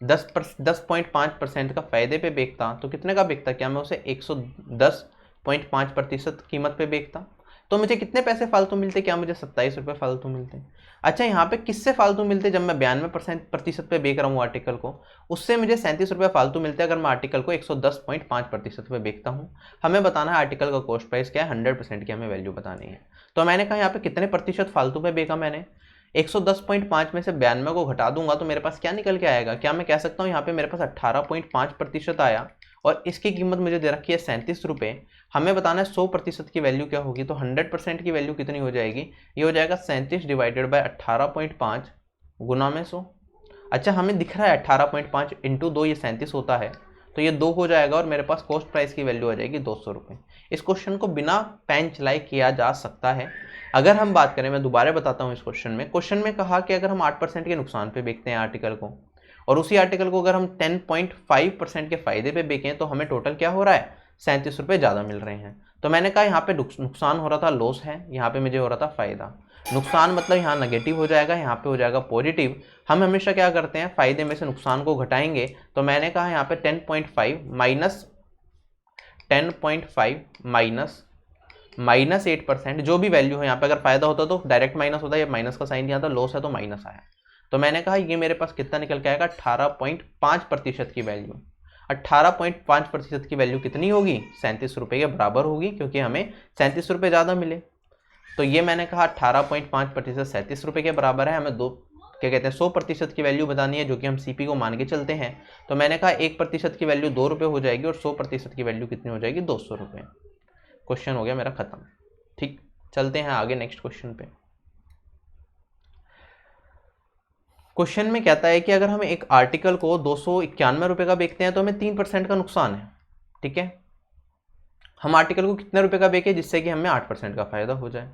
10.5% का फायदे पे बेचता तो कितने का बेचता, क्या मैं उसे 110.5% कीमत पे बेचता तो मुझे कितने पैसे फालतू मिलते, क्या मुझे 27 रुपये फालतू मिलते। अच्छा यहाँ पे किससे फालतू मिलते, जब मैं 92% पे बेच रहा हूँ आर्टिकल को, उससे मुझे 37 रुपये फालतू मिलते हैं अगर मैं आर्टिकल को 110.5% पे बेचता हूँ। हमें बताना है आर्टिकल का कॉस्ट प्राइस क्या है, 100% की हमें वैल्यू बतानी है। तो मैंने कहा यहाँ पे कितने प्रतिशत फालतू पे बेचा मैंने, 110.5 में से 92 को घटा दूंगा तो मेरे पास क्या निकल के आएगा, क्या मैं कह सकता हूँ यहाँ पे मेरे पास 18.5% आया और इसकी कीमत मुझे दे रखी है 37 रुपये। हमें बताना है 100% की वैल्यू क्या होगी, तो 100% की वैल्यू कितनी हो जाएगी, ये हो जाएगा 37 डिवाइडेड बाय 18.5 गुना में 100। अच्छा हमें दिख रहा है 18.5 इंटू 2 ये 37 होता है, तो ये 2 हो जाएगा और मेरे पास कॉस्ट प्राइस की वैल्यू आ जाएगी 200 रुपये। इस क्वेश्चन को बिना पेन चलाए किया जा सकता है। अगर हम बात करें, मैं दोबारा बताता हूँ, इस क्वेश्चन में कहा कि अगर हम 8% के नुकसान पे बेचते हैं आर्टिकल को और उसी आर्टिकल को अगर हम 10.5% के फायदे पे बेचें तो हमें टोटल क्या हो रहा है, 37 रुपये ज़्यादा मिल रहे हैं। तो मैंने कहा यहाँ पे नुकसान हो रहा था, लॉस है, यहाँ पे मुझे हो रहा था फायदा। नुकसान मतलब यहाँ नेगेटिव हो जाएगा, यहाँ पे हो जाएगा पॉजिटिव। हम हमेशा क्या करते हैं, फायदे में से नुकसान को घटाएंगे। तो मैंने कहा यहाँ पे 10.5 माइनस 8%, जो भी वैल्यू है यहाँ पे, अगर फायदा होता तो डायरेक्ट माइनस होता, या माइनस का साइन यहाँ था, लॉस है तो माइनस आया। तो मैंने कहा ये मेरे पास कितना निकल के आएगा, 18.5% की वैल्यू। 18.5% की वैल्यू कितनी होगी, 37 रुपये के बराबर होगी, क्योंकि हमें 37 रुपये ज़्यादा मिले। तो ये मैंने कहा 18.5% 37 रुपये के बराबर है। हमें क्या कहते हैं 100% की वैल्यू बतानी है, जो कि हम सीपी को मान के चलते हैं। तो मैंने कहा 1% की वैल्यू 2 रुपये हो जाएगी और 100% की वैल्यू कितनी हो जाएगी, 200 रुपये। क्वेश्चन हो गया मेरा खत्म। ठीक, चलते हैं आगे नेक्स्ट क्वेश्चन पे। क्वेश्चन में कहता है कि अगर हम एक आर्टिकल को 291 रुपये का बेचते हैं तो हमें 3% का नुकसान है। ठीक है, हम आर्टिकल को कितने रुपए का बेचें जिससे कि हमें 8% का फायदा हो जाए।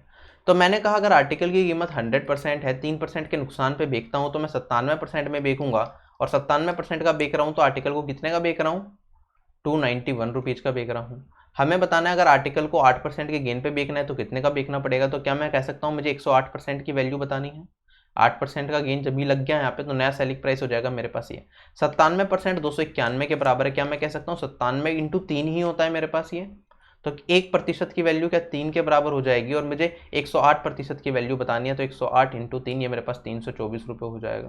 तो मैंने कहा अगर आर्टिकल की कीमत 100% है, 3% के नुकसान पे बेचता हूँ तो मैं 97% में बेचूंगा, और 97% का बेच रहा हूँ तो आर्टिकल को कितने का बेच रहा हूँ, 291 रुपीज़ का बेच रहा हूँ। हमें बताना है अगर आर्टिकल को 8% के गेन पे बेचना है तो कितने का बेचना पड़ेगा। तो क्या मैं कह सकता हूँ मुझे 108% की वैल्यू बतानी है। 8% का गेन जब भी लग गया यहाँ पे तो नया सेलिंग प्राइस हो जाएगा मेरे पास ये 97% 291 के बराबर है। क्या मैं कह सकता हूँ 97 इंटू 3 ही होता है मेरे पास ये, तो 1% की वैल्यू क्या 3 के बराबर हो जाएगी, और मुझे 108% की वैल्यू बतानी है। तो 108 इंटू 3 ये मेरे पास 324 रुपये हो जाएगा।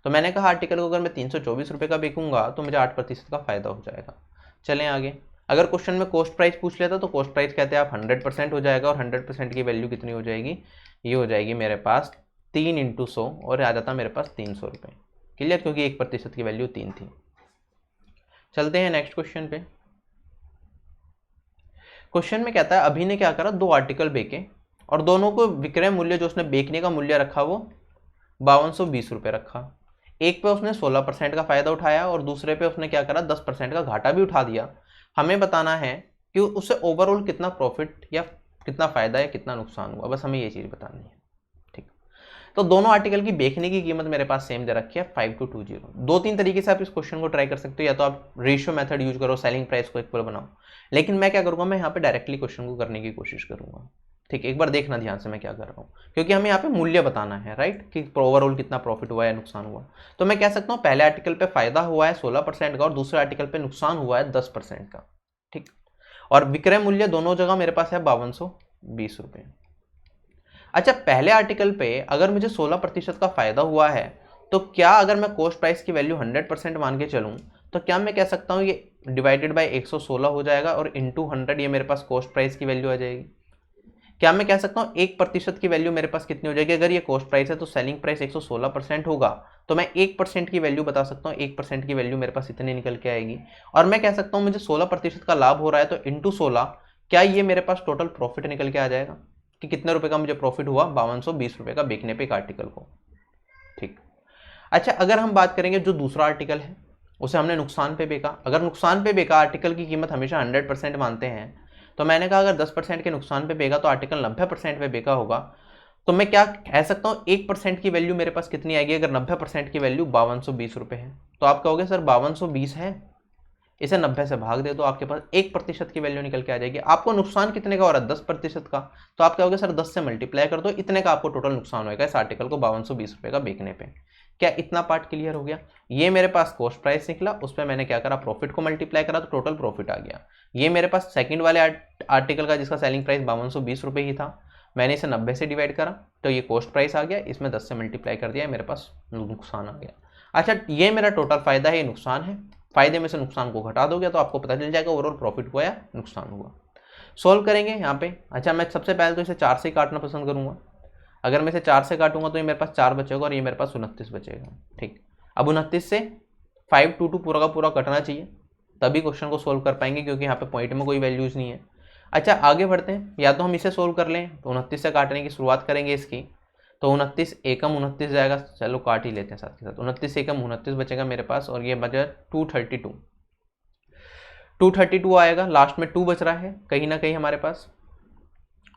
तो मैंने कहा आर्टिकल को अगर मैं 324 रुपये का बेचूंगा तो मुझे 8% का फायदा हो जाएगा। चलें आगे। अगर क्वेश्चन में कॉस्ट प्राइस पूछ लेता तो कॉस्ट प्राइस कहते हैं आप 100% हो जाएगा, और 100% की वैल्यू कितनी हो जाएगी, ये हो जाएगी मेरे पास 3 इंटू 100 और आ जाता मेरे पास 300 रुपये। क्लियर, क्योंकि 1% की वैल्यू 3 थी। चलते हैं नेक्स्ट क्वेश्चन पे। क्वेश्चन में कहता है अभी ने क्या करा, 2 आर्टिकल बेचे और दोनों को विक्रय मूल्य जो उसने बेचने का मूल्य रखा वो 5220 रुपये रखा। एक पे उसने 16% का फायदा उठाया और दूसरे पे उसने क्या करा, 10% का घाटा भी उठा दिया। हमें बताना है कि उससे ओवरऑल कितना प्रॉफिट या कितना फायदा या कितना नुकसान हुआ, बस हमें ये चीज़ बतानी है। ठीक, तो दोनों आर्टिकल की बेचने की कीमत मेरे पास सेम दे रखी है 5220। 2-3 तरीके से आप इस क्वेश्चन को ट्राई कर सकते हो, या तो आप रेशियो मेथड यूज करो, सेलिंग प्राइस को इक्वल बनाओ, लेकिन मैं क्या करूँगा, मैं यहाँ पे डायरेक्टली क्वेश्चन को करने की कोशिश करूँगा। ठीक, एक बार देखना ध्यान से मैं क्या कर रहा हूँ, क्योंकि हमें यहाँ पे मूल्य बताना है, राइट, कि ओवरऑल कितना प्रॉफिट हुआ या नुकसान हुआ। तो मैं कह सकता हूँ पहले आर्टिकल पे फायदा हुआ है 16% का और दूसरे आर्टिकल पे नुकसान हुआ है 10% का। ठीक, और विक्रय मूल्य दोनों जगह मेरे पास है 5220 रुपये। अच्छा, पहले आर्टिकल पे अगर मुझे 16% का फायदा हुआ है तो क्या अगर मैं कॉस्ट प्राइस की वैल्यू 100% मान के चलूँ तो क्या मैं कह सकता हूँ ये डिवाइडेड बाय 116 हो जाएगा और इंटू 100 ये मेरे पास कॉस्ट प्राइस की वैल्यू आ जाएगी। क्या मैं कह सकता हूँ 1% की वैल्यू मेरे पास कितनी हो जाएगी, अगर ये कॉस्ट प्राइस है तो सेलिंग प्राइस 116% होगा, तो मैं 1% की वैल्यू बता सकता हूँ, 1% की वैल्यू मेरे पास इतनी निकल के आएगी। और मैं कह सकता हूँ मुझे 16% का लाभ हो रहा है तो इंटू 16 क्या ये मेरे पास टोटल प्रॉफिट निकल के आ जाएगा कि कितने रुपए का मुझे प्रॉफिट हुआ, 5220 रुपये का बेचने पे एक आर्टिकल को। ठीक, अच्छा अगर हम बात करेंगे जो दूसरा आर्टिकल है उसे हमने नुकसान पे बेचा। अगर नुकसान पे बेचा, आर्टिकल की कीमत हमेशा 100% मानते हैं, तो मैंने कहा अगर 10% के नुकसान पे बेचा तो आर्टिकल 90% पे बेचा होगा। तो मैं क्या कह सकता हूँ 1% की वैल्यू मेरे पास कितनी आएगी अगर 90% की वैल्यू 5220 रुपये है। तो आप कहोगे सर 5220 है, इसे 90 से भाग दे तो आपके पास 1% की वैल्यू निकल के आ जाएगी। आपको नुकसान कितने का हो रहा है 10% का, तो आप कहोगे सर 10 से मल्टीप्लाई कर दो, इतने का आपको टोटल नुकसान होगा इस आर्टिकल को 5220 रुपये का बेचने पे। क्या इतना पार्ट क्लियर हो गया? ये मेरे पास कॉस्ट प्राइस निकला, उस पर मैंने क्या करा प्रॉफिट को मल्टीप्लाई करा तो टोटल प्रॉफिट आ गया। ये मेरे पास सेकंड वाले आर्टिकल का जिसका सेलिंग प्राइस 5220 रुपये ही था, मैंने इसे 90 से डिवाइड करा तो ये कॉस्ट प्राइस आ गया, इसमें 10 से मल्टीप्लाई कर दिया, मेरे पास नुकसान आ गया। अच्छा ये मेरा टोटल फायदा है, ये नुकसान है, फायदे में से नुकसान को घटा दोगे तो आपको पता चल जाएगा ओवरऑल प्रॉफिट हुआ या नुकसान हुआ। सोल्व करेंगे यहाँ पे। अच्छा मैं सबसे पहले तो इसे 4 से काटना पसंद करूँगा। अगर मैं इसे 4 से काटूंगा तो ये मेरे पास 4 बचेगा और ये मेरे पास 29 बचेगा। ठीक, अब 29 से 522 पूरा का पूरा कटना चाहिए, तभी क्वेश्चन को सोल्व कर पाएंगे, क्योंकि यहाँ पे पॉइंट में कोई वैल्यूज नहीं है। अच्छा आगे बढ़ते हैं, या तो हम इसे सोल्व कर लें तो 29 से काटने की शुरुआत करेंगे इसकी, तो 29 एकम 29 जाएगा, चलो काट ही लेते हैं साथ के साथ। 29 एकम 29 बचेगा मेरे पास और ये बचा 232 आएगा, लास्ट में 2 बच रहा है कहीं ना कहीं हमारे पास।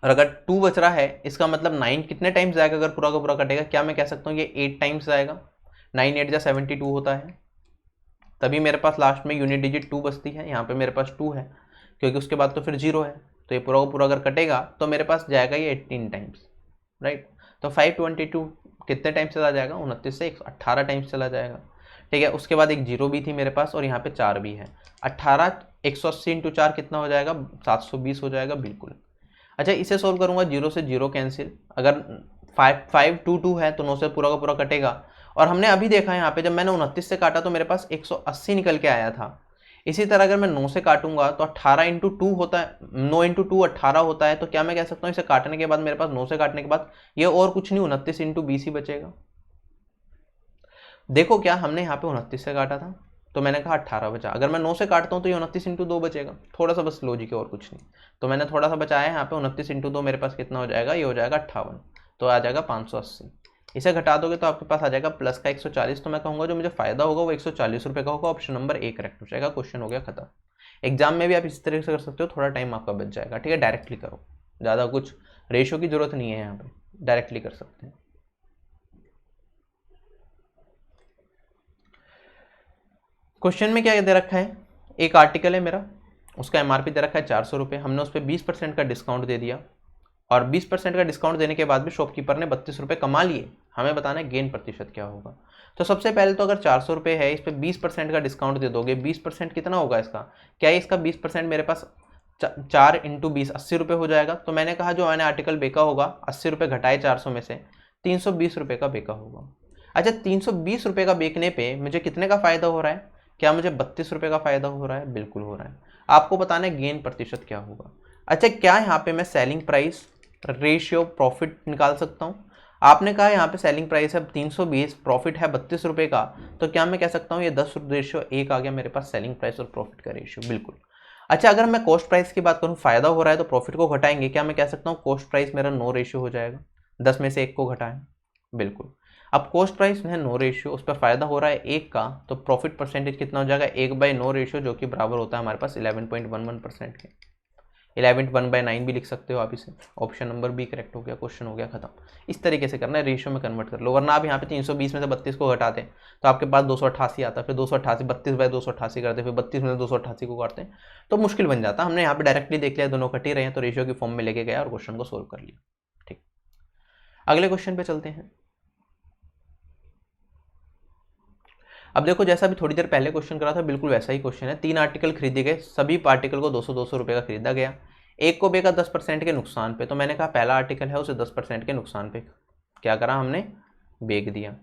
और अगर 2 बच रहा है इसका मतलब 9 कितने टाइम्स जाएगा अगर पूरा का पूरा कटेगा? क्या मैं कह सकता हूँ ये 8 टाइम्स जाएगा, 9 8 जा 72 होता है, तभी मेरे पास लास्ट में यूनिट डिजिट 2 बचती है। यहाँ पे मेरे पास 2 है क्योंकि उसके बाद तो फिर 0 है, तो ये पूरा का पूरा अगर कटेगा तो मेरे पास जाएगा ये 18 टाइम्स, राइट। तो 522 कितने टाइम्स चला जाएगा? 29 से 18 टाइम्स चला जाएगा। ठीक है, उसके बाद एक 0 भी थी मेरे पास और यहाँ पे 4 भी है। 18 180 इंटू 4 कितना हो जाएगा? 720 हो जाएगा, बिल्कुल। अच्छा इसे सोल्व करूंगा, 0 से 0 कैंसिल, अगर 522 है तो 9 से पूरा का पूरा कटेगा। और हमने अभी देखा यहाँ पे जब मैंने 29 से काटा तो मेरे पास 180 निकल के आया था। इसी तरह अगर मैं 9 से काटूंगा तो 18 इंटू 2 होता है, 9 इंटू 2 18 होता है। तो क्या मैं कह सकता हूँ इसे काटने के बाद मेरे पास 9 से काटने के बाद ये और कुछ नहीं 29 इंटू 20 ही बचेगा। देखो क्या हमने यहाँ पे 29 से काटा था तो मैंने कहा 18 बचा, अगर मैं 9 से काटता हूँ तो ये 29 इंटू 2 बचेगा, थोड़ा सा बस लॉजिक है और कुछ नहीं। तो मैंने थोड़ा सा बचाया यहाँ पे, 29 इंटू 2 मेरे पास कितना हो जाएगा? ये हो जाएगा 58, तो आ जाएगा 580। इसे घटा दोगे तो आपके पास आ जाएगा प्लस का 140। तो मैं कहूँगा जो मुझे फायदा होगा वो 140 रुपये का होगा, ऑप्शन नंबर 1 करेक्ट हो जाएगा। क्वेश्चन हो गया खत्म। एग्जाम में भी आप इस तरह से कर सकते हो, थोड़ा टाइम आपका बच जाएगा। ठीक है, डायरेक्टली करो, ज़्यादा कुछ रेशियो की जरूरत नहीं है, यहाँ पे डायरेक्टली कर सकते हैं। क्वेश्चन में क्या दे रखा है? एक आर्टिकल है मेरा, उसका एमआरपी दे रखा है 400 रुपये, हमने उस पर 20% का डिस्काउंट दे दिया और 20% का डिस्काउंट देने के बाद भी शॉपकीपर ने 32 रुपये कमा लिए। हमें बताना है गेन प्रतिशत क्या होगा। तो सबसे पहले तो अगर 400 रुपये है, इस पर 20% का डिस्काउंट दे दोगे, 20% कितना होगा इसका? क्या है इसका 20% मेरे पास 4 इंटू 20 80 रुपये हो जाएगा। तो मैंने कहा जो मैंने आर्टिकल बेचा होगा 80 रुपये घटाए 400 में से 320 रुपये का बेचा होगा। अच्छा 320 रुपये का बेचने पे मुझे कितने का फायदा हो रहा है? क्या मुझे 32 रुपये का फायदा हो रहा है? बिल्कुल हो रहा है। आपको बताना है गेन प्रतिशत क्या होगा। अच्छा क्या यहाँ पे मैं सेलिंग प्राइस रेशियो प्रॉफिट निकाल सकता हूँ? आपने कहा यहाँ पे सेलिंग प्राइस है 320, प्रॉफिट है 32 रुपये का, तो क्या मैं कह सकता हूँ ये 10:1 आ गया मेरे पास सेलिंग प्राइस और प्रॉफिट का रेशियो, बिल्कुल। अच्छा अगर मैं कॉस्ट प्राइस की बात करूँ, फायदा हो रहा है तो प्रॉफिट को घटाएंगे, क्या मैं कह सकता हूँ कॉस्ट प्राइस मेरा 9 रेशियो हो जाएगा, 10 में से 1 को घटाएं, बिल्कुल। अब कॉस्ट प्राइस में है 9 रेशियो, उस पर फायदा हो रहा है 1 का, तो प्रॉफिट परसेंटेज कितना हो जाएगा? 1/9 रेशियो, जो कि बराबर होता है हमारे पास 11.11% के। 11/9 भी लिख सकते हो आप इसे। ऑप्शन नंबर बी करेक्ट हो गया, क्वेश्चन हो गया खत्म। इस तरीके से करना है, रेशियो में कन्वर्ट कर लो, वरना आप यहाँ पे 320 में से 32 को घटाते हैं तो आपके पास 288 आता है, फिर 288 32/288 करते, फिर 32 में से 288 को काटते हैं तो मुश्किल बन जाता है। हमने यहाँ पे डायरेक्टली देख लिया दोनों कट ही रहे हैं, तो रेशियो की फॉर्म में लेके गया और क्वेश्चन को सोल्व कर लिया। ठीक, अगले क्वेश्चन पे चलते हैं। अब देखो जैसा भी थोड़ी देर पहले क्वेश्चन करा था बिल्कुल वैसा ही क्वेश्चन है। 3 आर्टिकल खरीदे गए, सभी आर्टिकल को 200 रुपये का खरीदा गया, एक को बेचा 10% के नुकसान पे। तो मैंने कहा पहला आर्टिकल है उसे 10% के नुकसान पे क्या करा हमने? बेच दिया।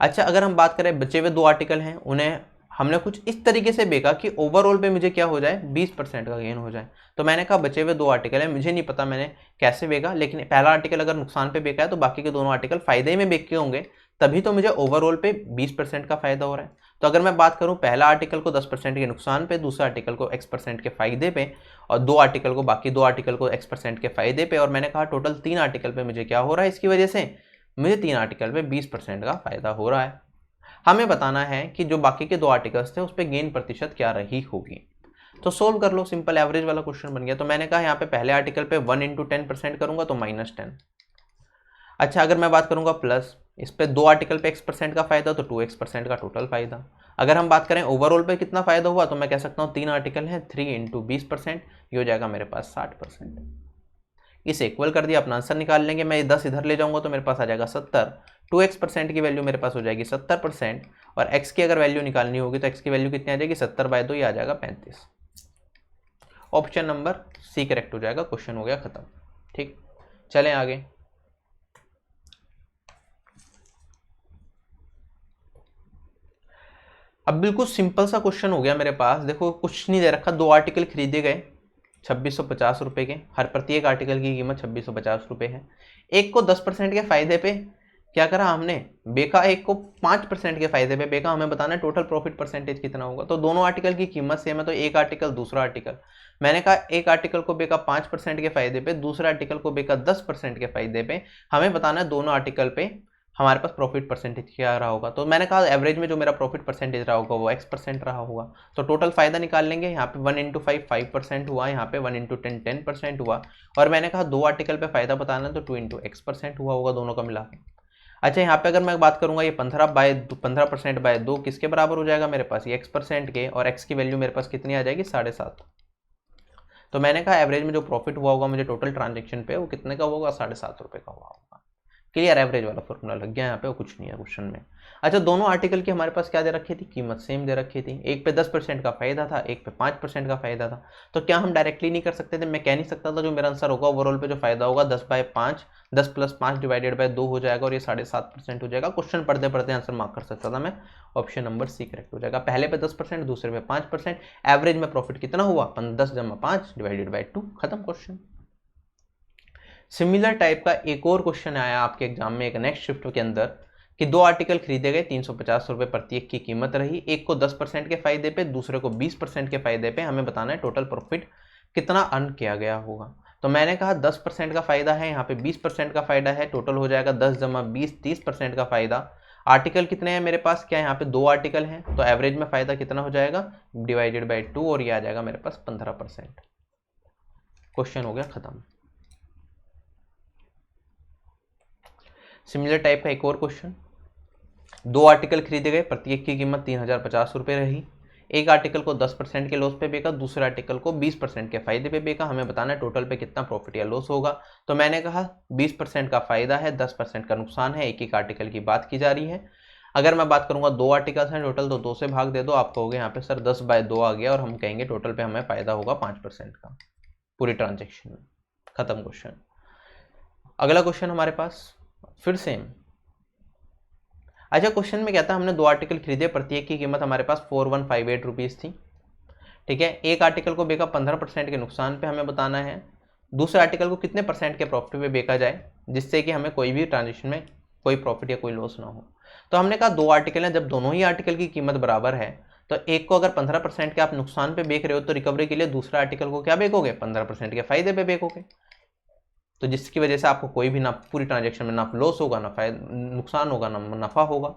अच्छा अगर हम बात करें बचे हुए 2 आर्टिकल हैं, उन्हें हमने कुछ इस तरीके से बेचा कि ओवरऑल पे मुझे क्या हो जाए? 20% का गेन हो जाए। तो मैंने कहा बचे हुए 2 आर्टिकल हैं, मुझे नहीं पता मैंने कैसे बेचा, लेकिन पहला आर्टिकल अगर नुकसान पे बेचा है तो बाकी के दोनों आर्टिकल फायदे में बेचे होंगे, तभी तो मुझे ओवरऑल पे 20% का फायदा हो रहा है। तो अगर मैं बात करूं पहला आर्टिकल को 10% के नुकसान पे, दूसरा आर्टिकल को X% के फायदे पे, और बाकी दो आर्टिकल को X% के फायदे पे, और मैंने कहा टोटल 3 आर्टिकल पे मुझे क्या हो रहा है? इसकी वजह से मुझे 3 आर्टिकल पे 20% का फायदा हो रहा है। हमें बताना है कि जो बाकी के 2 आर्टिकल्स थे उस पर गेन प्रतिशत क्या रही होगी। तो सोल्व कर लो, सिंपल एवरेज वाला क्वेश्चन बन गया। तो मैंने कहा यहाँ पे पहले आर्टिकल पे 1 × 10% करूंगा तो -10। अच्छा अगर मैं बात करूंगा प्लस, इस पे 2 आर्टिकल पे x% का फायदा तो 2x% का टोटल फायदा। अगर हम बात करें ओवरऑल पे कितना फायदा हुआ तो मैं कह सकता हूँ 3 आर्टिकल है, 3 इंटू 20%, ये हो जाएगा मेरे पास 60%। इसे इक्वल कर दिया, अपना आंसर निकाल लेंगे। मैं 10 इधर ले जाऊंगा तो मेरे पास आ जाएगा 70। 2x% की वैल्यू मेरे पास हो जाएगी 70%, और x की अगर वैल्यू निकालनी होगी तो x की वैल्यू कितनी आ जाएगी, 70/2, ये आ जाएगा 35। ऑप्शन नंबर सी करेक्ट हो जाएगा। क्वेश्चन हो गया खत्म। ठीक, चलें आगे। अब बिल्कुल सिंपल सा क्वेश्चन हो गया मेरे पास। देखो कुछ नहीं दे रखा, 2 आर्टिकल खरीदे गए 2650 रुपये के, हर प्रत्येक आर्टिकल की कीमत 2650 रुपये है। एक को 10% के फायदे पे क्या करा हमने, बेका। एक को 5% के फायदे पे बेका। हमें बताना है टोटल प्रॉफिट परसेंटेज कितना होगा। तो दोनों आर्टिकल की कीमत सेम है, तो एक आर्टिकल दूसरा आर्टिकल। मैंने कहा एक आर्टिकल को बेका 5% के फायदे पे, दूसरा आर्टिकल को बेका 10% के फायदे पे। हमें बताना है दोनों आर्टिकल पे हमारे पास प्रॉफिट परसेंटेज क्या रहा होगा। तो मैंने कहा एवरेज में जो मेरा प्रॉफिट परसेंटेज रहा होगा वो x% रहा होगा। तो टोटल फायदा निकाल लेंगे। यहाँ पे 1 इंटू 5 5% हुआ, यहाँ पे 1 इंटू 10 10% हुआ, और मैंने कहा 2 आर्टिकल पे फायदा बताना तो 2 इंटू x% हुआ होगा दोनों का मिला के। अच्छा यहाँ पे अगर मैं बात करूंगा ये 15% बाय 2 किसके बराबर हो जाएगा मेरे पास, ये x% के, और x की वैल्यू मेरे पास कितनी आ जाएगी, 7.5। तो मैंने कहा एवरेज में जो प्रॉफिट हुआ होगा मुझे टोटल ट्रांजेक्शन पे वो कितने का होगा, 7.5 रुपये का हुआ होगा। क्लियर, एवरेज वाला फॉर्मूला लग गया यहाँ पे, वो कुछ नहीं है क्वेश्चन में। अच्छा दोनों आर्टिकल की हमारे पास क्या दे रखी थी, कीमत सेम दे रखी थी। एक पे 10% का फायदा था, एक पे 5% का फायदा था। तो क्या हम डायरेक्टली नहीं कर सकते थे, मैं कह नहीं सकता था जो मेरा आंसर होगा ओवरऑल पे जो फायदा होगा 10/5, 10 + 5 / 2 हो जाएगा, और ये 7.5% हो जाएगा। क्वेश्चन पढ़ते पढ़ते आंसर मार्क कर सकता था मैं। ऑप्शन नंबर सी करेक्ट हो जाएगा। पहले पे 10%, दूसरे पे 5%, एवरेज में प्रॉफिट कितना हुआ, 10 + 5 / 2, खत्म क्वेश्चन। सिमिलर टाइप का एक और क्वेश्चन आया आपके एग्जाम में एक नेक्स्ट शिफ्ट के अंदर, कि 2 आर्टिकल खरीदे गए, 350 रुपये प्रत्येक की कीमत रही। एक को 10% के फायदे पे, दूसरे को 20% के फायदे पे। हमें बताना है टोटल प्रॉफिट कितना अर्न किया गया होगा। तो मैंने कहा 10% का फायदा है, यहाँ पे 20% का फायदा है, टोटल हो जाएगा 10 + 20 30% का फायदा। आर्टिकल कितने हैं मेरे पास, क्या यहाँ पे 2 आर्टिकल हैं, तो एवरेज में फायदा कितना हो जाएगा, /2, और ये आ जाएगा मेरे पास 15%। क्वेश्चन हो गया खत्म। सिमिलर टाइप का एक और क्वेश्चन, 2 आर्टिकल खरीदे गए, प्रत्येक की कीमत 3050 रुपये रही। एक आर्टिकल को 10% के लॉस पे बेचा, दूसरे आर्टिकल को 20% के फायदे पे बेचा। हमें बताना है टोटल पे कितना प्रॉफिट या लॉस होगा। तो मैंने कहा 20% का फायदा है, 10% का नुकसान है। एक एक आर्टिकल की बात की जा रही है। अगर मैं बात करूंगा 2 आर्टिकल्स हैं टोटल, तो 2 से भाग दे दो, आप कहोगे यहाँ पे सर 10/2 आ गया, और हम कहेंगे टोटल पे हमें फायदा होगा 5% का पूरी ट्रांजेक्शन में। खत्म क्वेश्चन। अगला क्वेश्चन हमारे पास फिर सेम। अच्छा क्वेश्चन में क्या था, हमने 2 आर्टिकल खरीदे, प्रत्येक की कीमत हमारे पास 4158 रुपीज़ थी। ठीक है, एक आर्टिकल को बेचा 15% के नुकसान पे, हमें बताना है दूसरे आर्टिकल को कितने परसेंट के प्रॉफिट पे बेचा जाए, जिससे कि हमें कोई भी ट्रांजेक्शन में कोई प्रॉफिट या कोई लॉस ना हो। तो हमने कहा 2 आर्टिकल हैं, जब दोनों ही आर्टिकल की कीमत बराबर है, तो एक को अगर 15% के आप नुकसान पे बेच रहे हो, तो रिकवरी के लिए दूसरा आर्टिकल को क्या बेचोगे, 15% के फायदे पे बेचोगे। तो जिसकी वजह से आपको कोई भी ना पूरी ट्रांजेक्शन में ना लॉस होगा, ना नुकसान होगा, ना नफा होगा।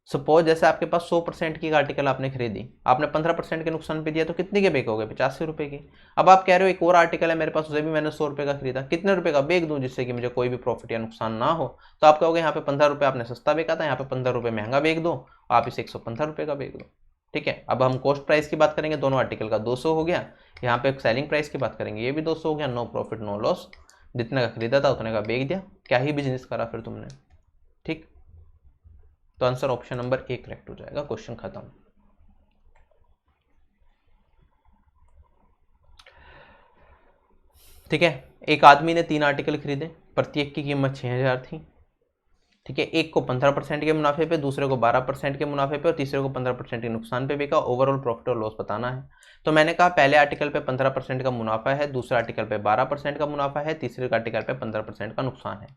सपोज जैसे आपके पास 100% की आर्टिकल आपने खरीदी, आपने 15% के नुकसान पे दिया, तो कितने के बेचोगे, 85 रुपये की। अब आप कह रहे हो एक और आर्टिकल है मेरे पास, उसे भी मैंने 100 रुपये का खरीदा, कितने रुपये का बेच दूं जिससे कि मुझे कोई भी प्रॉफिट या नुकसान ना हो। तो आप कहोगे यहाँ पे 15 रुपये आपने सस्ता बेचा था, यहाँ पे 15 रुपये महंगा बेच दो, आप इसे 115 रुपये का बेच दो। ठीक है, अब हम कॉस्ट प्राइस की बात करेंगे, दोनों आर्टिकल का 200 हो गया। यहाँ पे सेलिंग प्राइस की बात करेंगे, ये भी 200 हो गया। नो प्रॉफिट नो लॉस, जितने का खरीदा था उतने का बेच दिया। क्या ही बिजनेस करा फिर तुमने। ठीक, तो answer option number A correct हो जाएगा। क्वेश्चन खत्म। ठीक है, एक आदमी ने 3 आर्टिकल खरीदे, प्रत्येक की कीमत 6000 थी। ठीक है, एक को 15% के मुनाफे पे, दूसरे को 12% के मुनाफे पे, और तीसरे को 15% के नुकसान पे बेचा। ओवरऑल प्रॉफिट और लॉस बताना है। तो मैंने कहा पहले आर्टिकल पे 15% का मुनाफा है, दूसरे आर्टिकल पे 12% का मुनाफा है, तीसरे आर्टिकल पे 15% का नुकसान है।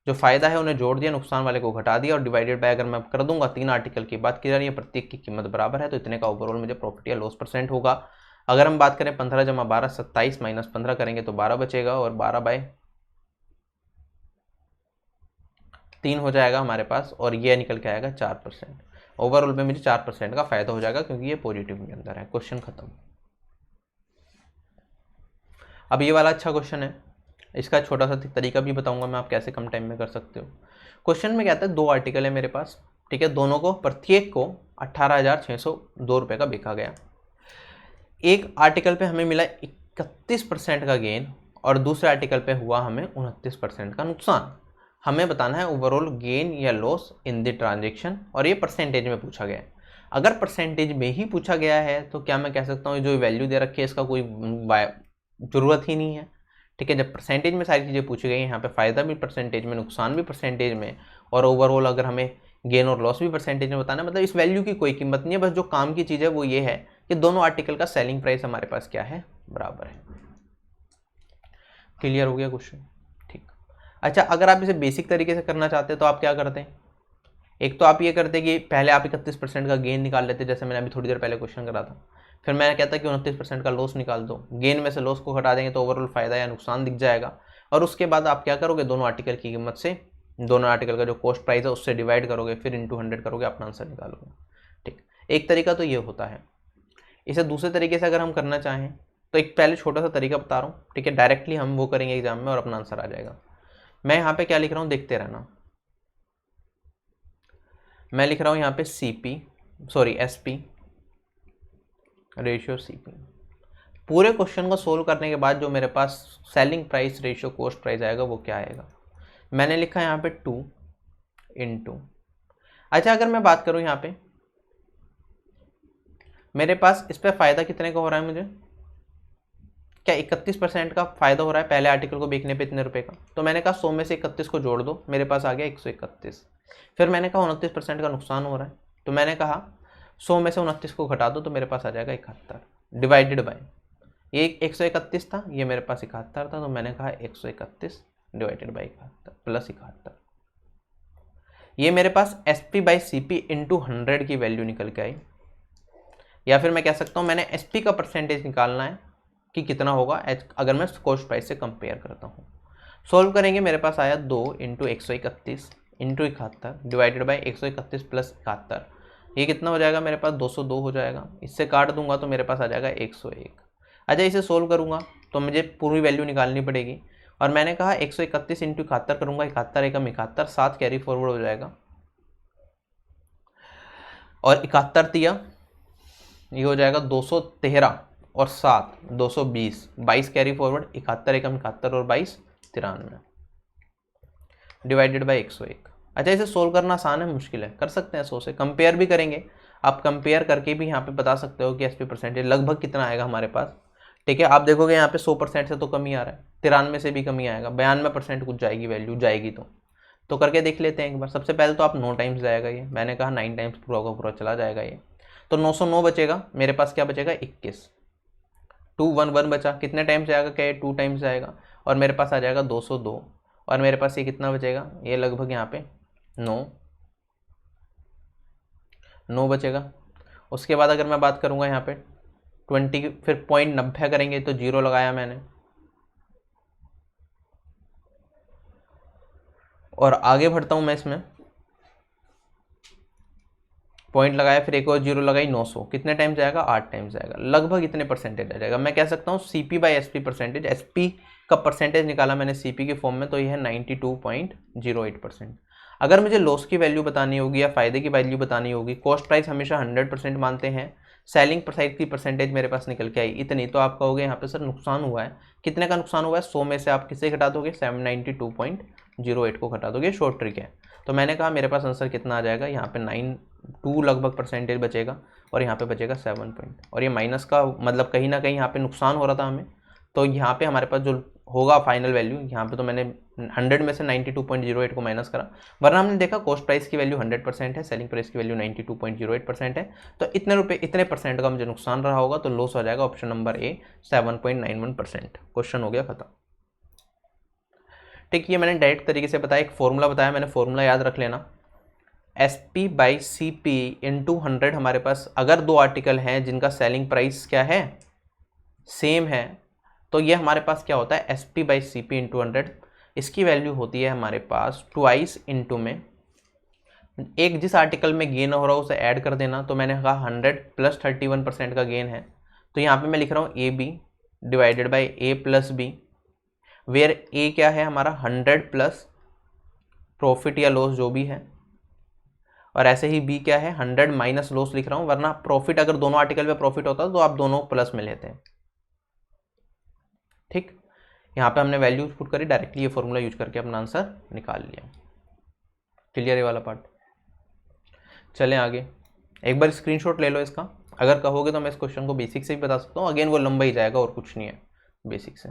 जो फायदा है उन्हें जोड़ दिया, नुकसान वाले को घटा दिया, और डिवाइडेड बाय अगर मैं कर दूंगा, 3 आर्टिकल की बात की जा रही है, प्रत्येक की कीमत बराबर है, तो इतने का ओवरऑल मुझे प्रॉफिट या लॉस परसेंट होगा। अगर हम बात करें 15 × 12 27 - 15 करेंगे तो 12 बचेगा, और 12/3 हो जाएगा हमारे पास, और ये निकल के आएगा 4%। ओवरऑल में मुझे 4% का फायदा हो जाएगा, क्योंकि ये पॉजिटिव के अंदर है। क्वेश्चन खत्म। अब ये वाला अच्छा क्वेश्चन है, इसका छोटा सा तरीका भी बताऊंगा मैं, आप कैसे कम टाइम में कर सकते हो। क्वेश्चन में कहता है 2 आर्टिकल है मेरे पास, ठीक है, दोनों को प्रत्येक को 18,602 रुपये का बिका गया। एक आर्टिकल पे हमें मिला 31% का गेन और दूसरे आर्टिकल पे हुआ हमें 29% का नुकसान। हमें बताना है ओवरऑल गेन या लॉस इन द ट्रांजेक्शन, और ये परसेंटेज में पूछा गया है। अगर परसेंटेज में ही पूछा गया है तो क्या मैं कह सकता हूँ जो वैल्यू दे रखी है इसका कोई ज़रूरत ही नहीं है, ठीक है। जब परसेंटेज में सारी चीज़ें पूछी गई, यहाँ पे फ़ायदा भी परसेंटेज में, नुकसान भी परसेंटेज में, और ओवरऑल अगर हमें गेन और लॉस भी परसेंटेज में बताना है, मतलब इस वैल्यू की कोई कीमत नहीं है। बस जो काम की चीज़ है वो ये है कि दोनों आर्टिकल का सेलिंग प्राइस हमारे पास क्या है, बराबर है। क्लियर हो गया क्वेश्चन, ठीक। अच्छा, अगर आप इसे बेसिक तरीके से करना चाहते हैं तो आप क्या करते हैं, एक तो आप ये करते कि पहले आप 31% का गेन निकाल लेते, जैसे मैंने अभी थोड़ी देर पहले क्वेश्चन करा था। फिर मैंने कहता कि 29% का लॉस निकाल दो, गेन में से लॉस को घटा देंगे तो ओवरऑल फायदा या नुकसान दिख जाएगा। और उसके बाद आप क्या करोगे, दोनों आर्टिकल की कीमत से, दोनों आर्टिकल का जो कॉस्ट प्राइस है उससे डिवाइड करोगे, फिर इंटू 100 करोगे, अपना आंसर निकालोगे, ठीक। एक तरीका तो ये होता है। इसे दूसरे तरीके से अगर हम करना चाहें तो एक पहले छोटा सा तरीका बता रहा हूँ, ठीक है, डायरेक्टली हम वो करेंगे एग्जाम में और अपना आंसर आ जाएगा। मैं यहाँ पे क्या लिख रहा हूँ, देखते रहना। मैं लिख रहा हूँ यहाँ पे एसपी रेशियो सीपी। पूरे क्वेश्चन को सोल्व करने के बाद जो मेरे पास selling price ratio cost price आएगा वो क्या आएगा, मैंने लिखा यहाँ पे 2 इंटू। अच्छा, अगर मैं बात करूँ यहाँ पे मेरे पास इस पर फ़ायदा कितने का हो रहा है, मुझे क्या 31% का फ़ायदा हो रहा है पहले आर्टिकल को बेचने पे इतने रुपए का। तो मैंने कहा 100 में से 31 को जोड़ दो, मेरे पास आ गया 131। फिर मैंने कहा 29% का नुकसान हो रहा है, तो मैंने कहा 100 में से 29 को घटा दो तो मेरे पास आ जाएगा 71, डिवाइडेड बाय ये 131 था, ये मेरे पास 71 था, तो मैंने कहा 131 डिवाइडेड बाई 71 प्लस 71। ये मेरे पास SP बाई CP इंटू 100 की वैल्यू निकल के आई। या फिर मैं कह सकता हूँ मैंने SP का परसेंटेज निकालना है कि कितना होगा अगर मैं कॉस्ट प्राइस से कंपेयर करता हूँ। सोल्व करेंगे, मेरे पास आया 2 into 131 into 71 divided by 131 plus 71। ये कितना हो जाएगा, मेरे पास 202 हो जाएगा। इससे काट दूंगा तो मेरे पास आ जाएगा 101। अच्छा, इसे सोल्व करूंगा तो मुझे पूरी वैल्यू निकालनी पड़ेगी, और मैंने कहा 131 इंटू 71 करूँगा, 71 एकम 71, 7 कैरी फॉरवर्ड हो जाएगा, और 71 दिया ये हो जाएगा 213 और 7 220, 22 कैरी फॉरवर्ड, 71 एकम 71 और 22 93 डिवाइडेड बाई 101। अच्छा, इसे सोल्व करना आसान है, मुश्किल है, कर सकते हैं 100 से। कंपेयर भी करेंगे, आप कंपेयर करके भी यहाँ पे बता सकते हो कि एसपी परसेंटेज लगभग कितना आएगा हमारे पास, ठीक है। आप देखोगे यहाँ पे 100% से तो कम ही आ रहा है, 93 से भी कम ही आएगा, 92% कुछ जाएगी वैल्यू, जाएगी तो करके देख लेते हैं एक बार। सबसे पहले तो आप 9 टाइम्स जाएगा ये, मैंने कहा 9 टाइम्स पूरा का पूरा चला जाएगा ये, तो 909 बचेगा, मेरे पास क्या बचेगा 21, 211 बचा, कितने टाइम्स जाएगा, क्या 2 टाइम्स जाएगा, और मेरे पास आ जाएगा 202, और मेरे पास ये कितना बचेगा, ये लगभग यहाँ पे 9 बचेगा। उसके बाद अगर मैं बात करूँगा यहाँ पे 20, फिर 0.90 करेंगे तो 0 लगाया मैंने, और आगे बढ़ता हूँ मैं इसमें, पॉइंट लगाया, फिर एक और 0 लगाई, 900, कितने टाइम जाएगा, 8 टाइम जाएगा, लगभग इतने परसेंटेज आ जाएगा। मैं कह सकता हूँ CP by SP percentage, SP का परसेंटेज निकाला मैंने CP के फॉर्म में, तो यह है 92.08%। अगर मुझे लॉस की वैल्यू बतानी होगी या फ़ायदे की वैल्यू बतानी होगी, कॉस्ट प्राइस हमेशा 100% मानते हैं, सेलिंग प्राइस की परसेंटेज मेरे पास निकल के आई इतनी, तो आप कहोगे यहाँ पे सर नुकसान हुआ है, कितने का नुकसान हुआ है, 100 में से आप किसे घटा दोगे, 792.08 को घटा दोगे, शॉर्ट ट्रिक है। तो मैंने कहा मेरे पास आंसर कितना आ जाएगा, यहाँ पे 92 लगभग परसेंटेज बचेगा, और यहाँ पे बचेगा 7 पॉइंट, और ये माइनस का मतलब कहीं ना कहीं यहाँ पे नुकसान हो रहा था हमें, तो यहाँ पे हमारे पास जो होगा फाइनल वैल्यू, यहाँ पे तो मैंने 100 में से 92.08 को माइनस करा, वरना हमने देखा कॉस्ट प्राइस की वैल्यू 100% है, सेलिंग प्राइस की वैल्यू 92.08% है, तो इतने रुपए इतने परसेंट का मुझे नुकसान रहा होगा, तो लॉस हो जाएगा ऑप्शन नंबर ए 7.91%। क्वेश्चन हो गया खत्म, ठीक। ये मैंने डायरेक्ट तरीके से बताया, एक फॉर्मूला बताया मैंने, फॉर्मूला याद रख लेना, SP बाई CP इंटू 100। हमारे पास अगर 2 आर्टिकल हैं जिनका सेलिंग प्राइस क्या है, सेम है, तो ये हमारे पास क्या होता है, SP बाई CP इंटू 100, इसकी वैल्यू होती है हमारे पास ट्वाइस इंटू में एक जिस आर्टिकल में गेन हो रहा है उसे ऐड कर देना, तो मैंने कहा 100 प्लस 31% का गेन है, तो यहाँ पे मैं लिख रहा हूँ AB divided by A plus B where A क्या है हमारा 100 प्लस प्रॉफिट या लॉस जो भी है, और ऐसे ही बी क्या है 100 माइनस लॉस लिख रहा हूँ, वरना प्रॉफिट अगर दोनों आर्टिकल पे प्रॉफिट होता तो आप दोनों प्लस में लेते हैं। ठीक, यहाँ पे हमने वैल्यूज पुट करी, डायरेक्टली ये फॉर्मूला यूज करके अपना आंसर निकाल लिया। क्लियर ये वाला पार्ट। चलें आगे, एक बार स्क्रीनशॉट ले लो इसका, अगर कहोगे तो मैं इस क्वेश्चन को बेसिक से भी बता सकता हूँ, अगेन वो लंबा ही जाएगा और कुछ नहीं है बेसिक से।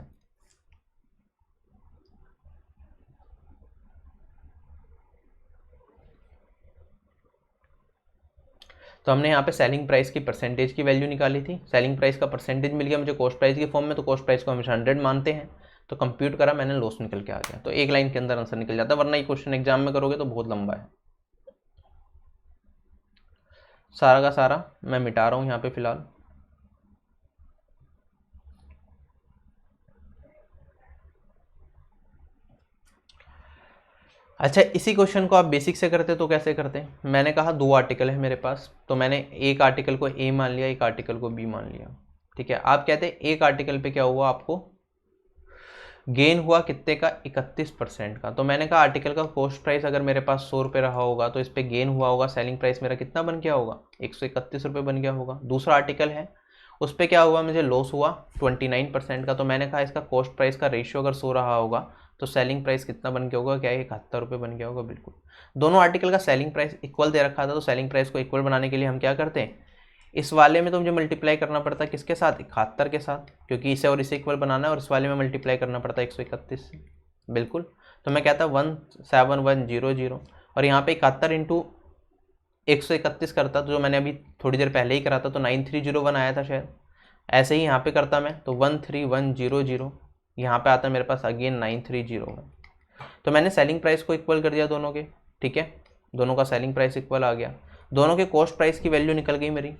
तो हमने यहाँ पे सेलिंग प्राइस की परसेंटेज की वैल्यू निकाली थी, सेलिंग प्राइस का परसेंटेज मिल गया मुझे कॉस्ट प्राइस की फॉर्म में, तो कॉस्ट प्राइस को हमेशा 100 मानते हैं, तो कंप्यूट करा मैंने, लॉस निकल के आ गया, तो एक लाइन के अंदर आंसर निकल जाता है, वरना ये क्वेश्चन एग्जाम में करोगे तो बहुत लंबा है। सारा का सारा मैं मिटा रहा हूँ यहाँ पे फिलहाल। अच्छा, इसी क्वेश्चन को आप बेसिक से करते तो कैसे करते? मैंने कहा दो आर्टिकल है मेरे पास, तो मैंने एक आर्टिकल को ए मान लिया, एक आर्टिकल को बी मान लिया। ठीक है, आप कहते हैं एक आर्टिकल पे क्या हुआ, आपको गेन हुआ कितने का, 31% का। तो मैंने कहा आर्टिकल का कॉस्ट प्राइस अगर मेरे पास 100 रुपये रहा होगा तो इस पर गेन हुआ होगा, सेलिंग प्राइस मेरा कितना बन गया होगा, 131 रुपये बन गया होगा। दूसरा आर्टिकल है, उस पर क्या हुआ, मुझे लॉस हुआ 29% का, तो मैंने कहा इसका कॉस्ट प्राइस का रेशियो अगर 100 रहा होगा तो सेलिंग प्राइस कितना बन गया होगा, क्या 71 रुपये बन गया होगा। बिल्कुल, दोनों आर्टिकल का सेलिंग प्राइस इक्वल दे रखा था, तो सेलिंग प्राइस को इक्वल बनाने के लिए हम क्या करते हैं, इस वाले में तो मुझे मल्टीप्लाई करना पड़ता है किसके साथ, 71 के साथ, क्योंकि इसे और इसे इक्वल बनाना है, और इस वाले में मल्टीप्लाई करना पड़ता है 131 से। बिल्कुल, तो मैं कहता 17100, और यहाँ पे 71 इंटू 131 करता, तो जो मैंने अभी थोड़ी देर पहले ही करा था, तो 9301 आया था शायद। ऐसे ही यहाँ पे करता मैं, तो 13100, यहाँ पे आता है मेरे पास अगेन 9301। तो मैंने सेलिंग प्राइस को इक्वल कर दिया दोनों के। ठीक है, दोनों का सेलिंग प्राइस इक्वल आ गया, दोनों के कॉस्ट प्राइस की वैल्यू निकल गई मेरी,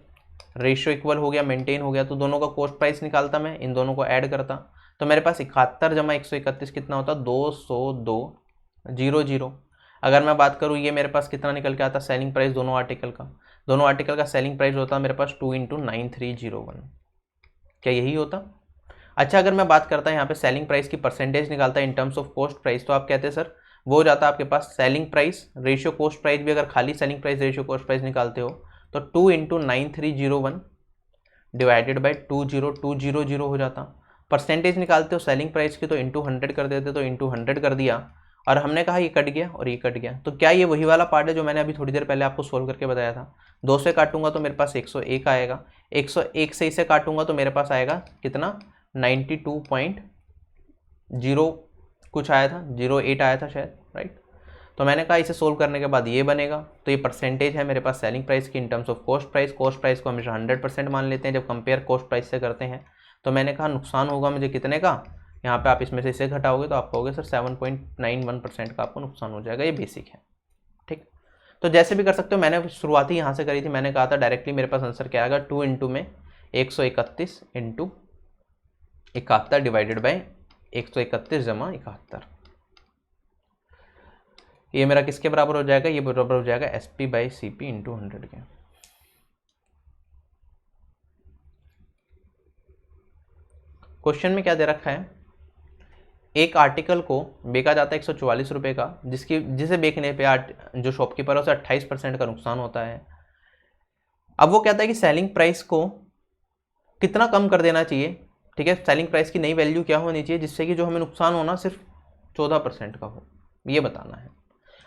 रेशियो इक्वल हो गया, मेंटेन हो गया, तो दोनों का कॉस्ट प्राइस निकालता मैं, इन दोनों को ऐड करता, तो मेरे पास 71 जमा 131 कितना होता, 202,000। अगर मैं बात करूँ ये मेरे पास कितना निकल के आता, सेलिंग प्राइस दोनों आर्टिकल का सेलिंग प्राइस होता मेरे पास 2 × 9301, क्या यही होता? अच्छा, अगर मैं बात करता यहाँ पे सेलिंग प्राइस की परसेंटेज निकालता in terms of cost price, तो आप कहते हैं सर वो हो जाता आपके पास selling price ratio cost price भी, अगर खाली selling price ratio cost price निकालते हो तो 2 × 9301 डिवाइडेड बाई 20200 हो जाता। परसेंटेज निकालते हो सेलिंग प्राइस की तो इंटू 100 कर देते, तो इंटू 100 कर दिया, और हमने कहा ये कट गया और ये कट गया, तो क्या ये वही वाला पार्ट है जो मैंने अभी थोड़ी देर पहले आपको सोल्व करके बताया था? 2 से काटूंगा तो मेरे पास 101 आएगा, 101 से इसे काटूंगा तो मेरे पास आएगा कितना, 92.0 कुछ आया था, 08 आया था शायद, राइट। तो मैंने कहा इसे सोल्व करने के बाद ये बनेगा, तो ये परसेंटेज है मेरे पास सेलिंग प्राइस की इन terms of cost price. Cost price को हमेशा 100% मान लेते हैं जब कंपेयर कॉस्ट प्राइस से करते हैं। तो मैंने कहा नुकसान होगा मुझे कितने का, यहाँ पे आप इसमें से इसे घटाओगे तो आप कहोगे सर 7.91% का आपको नुकसान हो जाएगा, ये बेसिक है। ठीक, तो जैसे भी कर सकते हो, मैंने शुरुआत ही यहाँ से करी थी, मैंने कहा था डायरेक्टली मेरे पास आंसर क्या आएगा, 2 × में 131 × 71 डिवाइडेड बाई 131 जमा 71, ये मेरा किसके बराबर हो जाएगा, ये बराबर हो जाएगा SP/CP × 100 के। क्वेश्चन में क्या दे रखा है, एक आर्टिकल को बेचा जाता है 144 रुपये का, जिसे बेचने पे जो शॉपकीपर है उसे 28% का नुकसान होता है। अब वो कहता है कि सेलिंग प्राइस को कितना कम कर देना चाहिए। ठीक है, सेलिंग प्राइस की नई वैल्यू क्या होनी चाहिए जिससे कि जो हमें नुकसान होना सिर्फ 14% का हो, ये बताना है।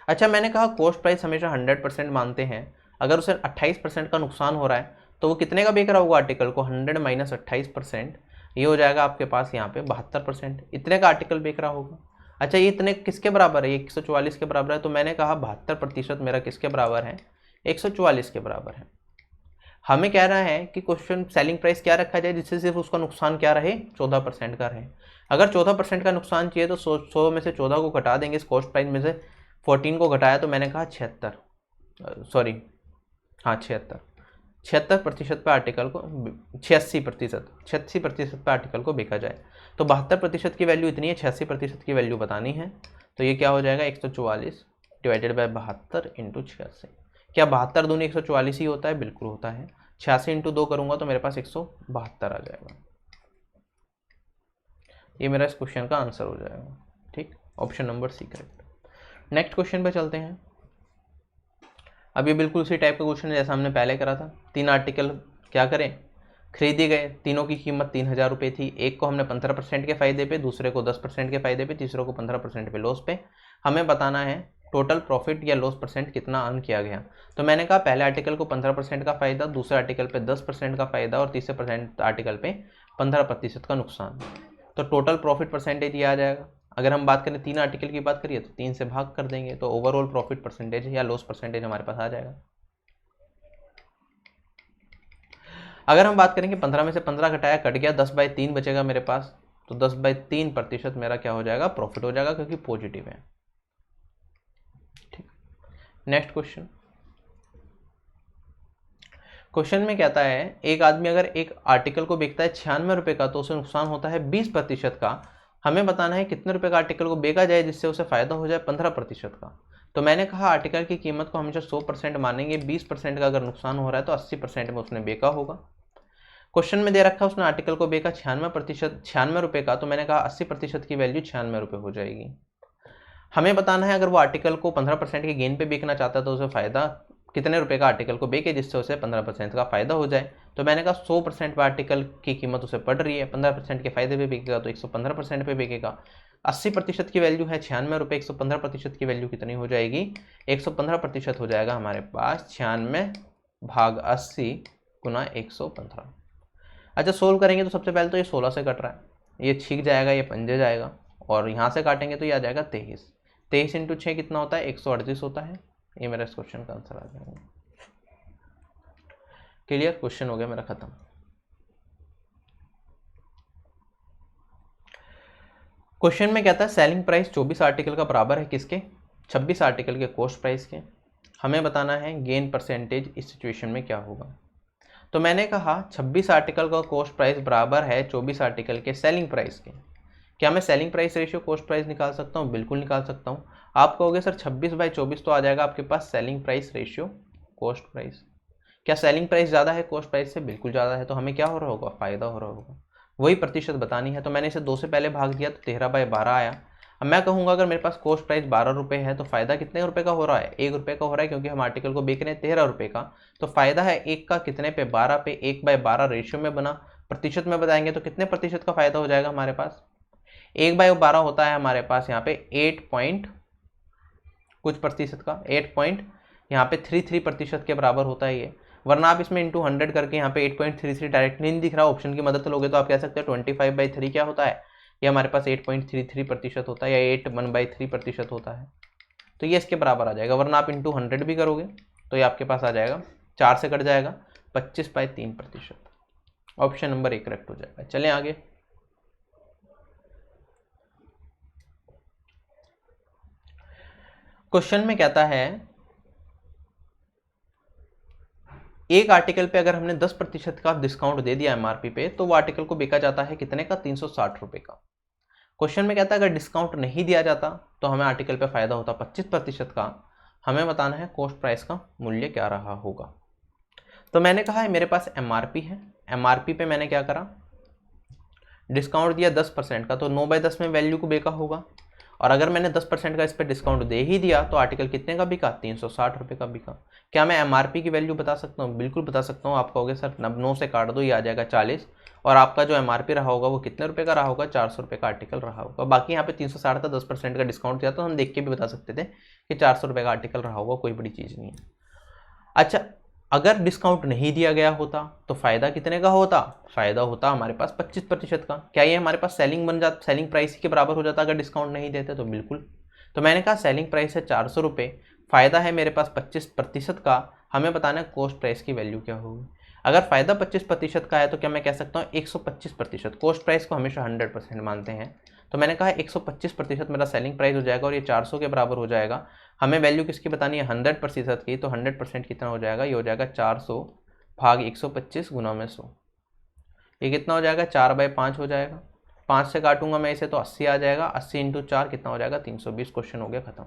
अच्छा, मैंने कहा कॉस्ट प्राइस हमेशा 100% मानते हैं, अगर उसे 28% का नुकसान हो रहा है तो वो कितने का बेच रहा होगा आर्टिकल को, 100 माइनस 28%, ये हो जाएगा आपके पास यहाँ पे 72%, इतने का आर्टिकल बेच रहा होगा। अच्छा, ये इतने किसके बराबर है, ये 144 के बराबर है, तो मैंने कहा 72% मेरा किसके बराबर है, 144 के बराबर है। हमें कह रहा है कि क्वेश्चन सेलिंग प्राइस क्या रखा जाए जिससे सिर्फ उसका नुकसान क्या रहे, 14% का रहे। अगर 14% का नुकसान चाहिए तो 100 में से 14 को घटा देंगे, इस कॉस्ट प्राइस में से 14 को घटाया तो मैंने कहा 76 76% पे आर्टिकल को, 86% पे आर्टिकल को बेचा जाए। तो 72% की वैल्यू इतनी है, 86% की वैल्यू बतानी है, तो ये क्या हो जाएगा 144 डिवाइडेड बाई 72 × 86। क्या 72 दूनी 144 ही होता है, बिल्कुल होता है। 86 × 2 करूँगा तो मेरे पास 172 आ जाएगा। ये मेरा इस क्वेश्चन का आंसर हो जाएगा। ठीक, option number C correct. Next question पे चलते हैं। अब ये बिल्कुल उसी टाइप का क्वेश्चन है जैसा हमने पहले करा था। 3 आर्टिकल क्या करें, खरीदे गए, तीनों की कीमत 3000 रुपये थी। एक को हमने 15% के फ़ायदे पे, दूसरे को 10% के फ़ायदे पे, तीसरे को 15% पे लॉस पे। हमें बताना है टोटल प्रॉफिट या लॉस परसेंट कितना अर्न किया गया। तो मैंने कहा पहले आर्टिकल को 15% का फ़ायदा, दूसरे आर्टिकल पे 10% का फ़ायदा और तीसरे आर्टिकल पे 15% का नुकसान। तो टोटल प्रॉफिट परसेंटेज ये आ जाएगा। अगर हम बात करें 3 आर्टिकल की बात करिए तो 3 से भाग कर देंगे तो ओवरऑल प्रॉफिट परसेंटेज या लॉस परसेंटेज हमारे पास आ जाएगा। अगर हम बात करेंगे 15 में से 15 घटाया कट गया, 10/3 बचेगा मेरे पास। तो 10/3% मेरा क्या हो जाएगा, प्रॉफिट हो जाएगा, क्योंकि पॉजिटिव है। ठीक, नेक्स्ट क्वेश्चन। क्वेश्चन में कहता है एक आदमी अगर एक आर्टिकल को बेचता है 96 रुपये का तो उसे नुकसान होता है 20% का। हमें बताना है कितने रुपए का आर्टिकल को बेचा जाए जिससे उसे फायदा हो जाए 15% का। तो मैंने कहा आर्टिकल की कीमत को हमेशा 100% मानेंगे। 20% का अगर नुकसान हो रहा है तो 80% में उसने बेचा होगा। क्वेश्चन में दे रखा है उसने आर्टिकल को बेचा 96 रुपये का, तो मैंने कहा 80% की वैल्यू 96 रुपये हो जाएगी। हमें बताना है अगर वो आर्टिकल को 15% के गेन पे बेचना चाहता है तो उसे फायदा कितने रुपए का आर्टिकल को बेचे जिससे उसे 15% का फायदा हो जाए। तो मैंने कहा 100% पर आर्टिकल की कीमत उसे पड़ रही है, 15% के फायदे पे बेचेगा तो 115% पे बेचेगा। 80% की वैल्यू है 96 रुपये, 115% की वैल्यू कितनी हो जाएगी, 115% हो जाएगा हमारे पास 96/80 गुना 115। अच्छा, सोल्व करेंगे तो सबसे पहले तो ये 16 से कट रहा है, ये छिक जाएगा, ये पंजे जाएगा, और यहाँ से काटेंगे तो ये आ जाएगा 23। 23 × 6 कितना होता है, 138 होता है। ये मेरा इस क्वेश्चन का आंसर आ जाएगा। क्लियर, क्वेश्चन हो गया मेरा खत्म। क्वेश्चन में कहता है सेलिंग प्राइस 24 आर्टिकल का बराबर है किसके, 26 आर्टिकल के कॉस्ट प्राइस के। हमें बताना है गेन परसेंटेज इस सिचुएशन में क्या होगा। तो मैंने कहा 26 आर्टिकल का कॉस्ट प्राइस बराबर है 24 आर्टिकल के सेलिंग प्राइस के। क्या मैं selling price ratio cost price निकाल सकता हूँ, बिल्कुल निकाल सकता हूँ। आप कहोगे सर 26/24 तो आ जाएगा आपके पास selling price ratio cost price. क्या सेलिंग प्राइस ज़्यादा है कॉस्ट प्राइस से, बिल्कुल ज़्यादा है, तो हमें क्या हो रहा होगा, फ़ायदा हो रहा होगा। वही प्रतिशत बतानी है, तो मैंने इसे 2 से पहले भाग दिया तो 13/12 आया। अब मैं कहूँगा अगर मेरे पास कॉस्ट प्राइस 12 रुपये है तो फ़ायदा कितने रुपये का हो रहा है, 1 रुपये का हो रहा है, क्योंकि हम आर्टिकल को बेच रहे हैं 13 रुपये का। तो फ़ायदा है 1 का कितने पे, 12 पे, 1/12 रेशियो में बना। प्रतिशत में बताएंगे तो कितने प्रतिशत का फ़ायदा हो जाएगा हमारे पास, 1/12 होता है हमारे पास यहाँ पे 8 पॉइंट कुछ प्रतिशत का, 8 पॉइंट यहाँ पे 33% के बराबर होता है ये। वरना आप इसमें इंटू 100 करके यहाँ पे 8.33 डायरेक्ट नहीं दिख रहा, ऑप्शन की मदद लोगे तो आप कह सकते हो 25/3 क्या होता है, ये हमारे पास 8.33% होता है, या 81/3% होता है। तो ये इसके बराबर आ जाएगा। वरना आप इंटू 100 भी करोगे तो ये आपके पास आ जाएगा, 4 से कट जाएगा, 25/3%। ऑप्शन नंबर 1 करेक्ट हो जाएगा। चलें आगे। क्वेश्चन में कहता है एक आर्टिकल पे अगर हमने 10% का डिस्काउंट दे दिया एमआरपी पे तो वो आर्टिकल को बेचा जाता है कितने का, 360 रुपये का। क्वेश्चन में कहता है अगर डिस्काउंट नहीं दिया जाता तो हमें आर्टिकल पे फायदा होता 25% का। हमें बताना है कॉस्ट प्राइस का मूल्य क्या रहा होगा। तो मैंने कहा है मेरे पास एमआरपी है, एमआरपी पे मैंने क्या करा, डिस्काउंट दिया 10% का, तो 9/10 में वैल्यू को बेचा होगा। और अगर मैंने 10% का इस पर डिस्काउंट दे ही दिया तो आर्टिकल कितने का बिका, 360 रुपये का बिका। क्या मैं एमआरपी की वैल्यू बता सकता हूँ, बिल्कुल बता सकता हूँ। आप कहोगे सर 9 से काट दो, ये आ जाएगा 40, और आपका जो एमआरपी रहा होगा वो कितने रुपये का रहा होगा, 400 रुपये का आर्टिकल रहा होगा। बाकी यहाँ पे 360 था, 10% का डिस्काउंट दिया तो हम देख के भी बता सकते थे कि 400 रुपये का आर्टिकल रहा होगा, कोई बड़ी चीज़ नहीं है। अच्छा, अगर डिस्काउंट नहीं दिया गया होता तो फ़ायदा कितने का होता, फ़ायदा होता हमारे पास 25% का। क्या ये हमारे पास सेलिंग बन जाता, सेलिंग प्राइस के बराबर हो जाता अगर डिस्काउंट नहीं देते, तो बिल्कुल। तो मैंने कहा सेलिंग प्राइस है 400 रुपये, फ़ायदा है मेरे पास 25% का। हमें बताना है कॉस्ट प्राइस की वैल्यू क्या होगी। अगर फ़ायदा 25% का है तो क्या मैं कह सकता हूँ 125%। कॉस्ट प्राइस को हमेशा 100% मानते हैं, तो मैंने कहा 125% मेरा सेलिंग प्राइस हो जाएगा और ये 400 के बराबर हो जाएगा। हमें वैल्यू किसकी बतानी है, 100% की, तो 100% कितना हो जाएगा, ये हो जाएगा 400 भाग 125 गुना में 100। ये कितना हो जाएगा, 4/5 हो जाएगा। 5 से काटूंगा मैं इसे तो 80 आ जाएगा, 80 × 4 कितना हो जाएगा, 320। क्वेश्चन हो गया खत्म।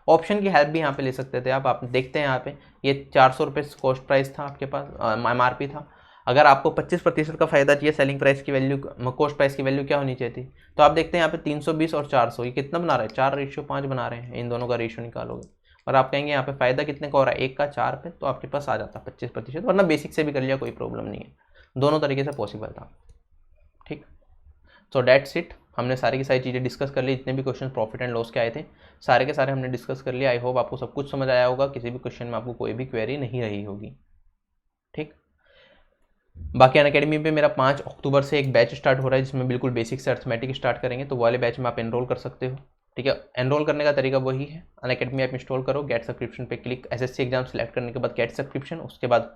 ऑप्शन की हेल्प भी यहाँ पे ले सकते थे आप देखते हैं यहाँ पे ये 400 रुपये कॉस्ट प्राइस था आपके पास, एमआरपी था। अगर आपको 25% का फायदा चाहिए, सेलिंग प्राइस की वैल्यू, कॉस्ट प्राइस की वैल्यू क्या होनी चाहिए थी, तो आप देखते हैं यहाँ पे 320 और 400, ये कितना बना रहा है, 4:5 बना रहे हैं, इन दोनों का रेशियो निकालोगे और आप कहेंगे यहाँ पे फायदा कितने का हो रहा है, 1 का 4 पे, तो आपके पास आ जाता 25%, वरना बेसिक से भी कर लिया कोई प्रॉब्लम नहीं है, दोनों तरीके से पॉसिबल था। ठीक, सो डेट्स इट, हमने सारी की सारी चीज़ें डिस्कस कर ली, जितने भी क्वेश्चन प्रॉफिट एंड लॉस के आए थे सारे के सारे हमने डिस्कस कर लिया। आई होप आपको सब कुछ समझ आया होगा, किसी भी क्वेश्चन में आपको कोई भी क्वेरी नहीं रही होगी। ठीक, बाकी अनअकैडमी पे मेरा 5 अक्टूबर से एक बैच स्टार्ट हो रहा है जिसमें बिल्कुल बेसिक से अर्थमेटिक स्टार्ट करेंगे, तो वो वाले बैच में आप एनरोल कर सकते हो। ठीक है, एनरोल करने का तरीका वही है, अनअकैडमी ऐप इंस्टॉल करो, गेट सब्सक्रिप्शन पे क्लिक, एसएससी एग्जाम सेलेक्ट करने के बाद गेट सब्सक्रिप्शन, उसके बाद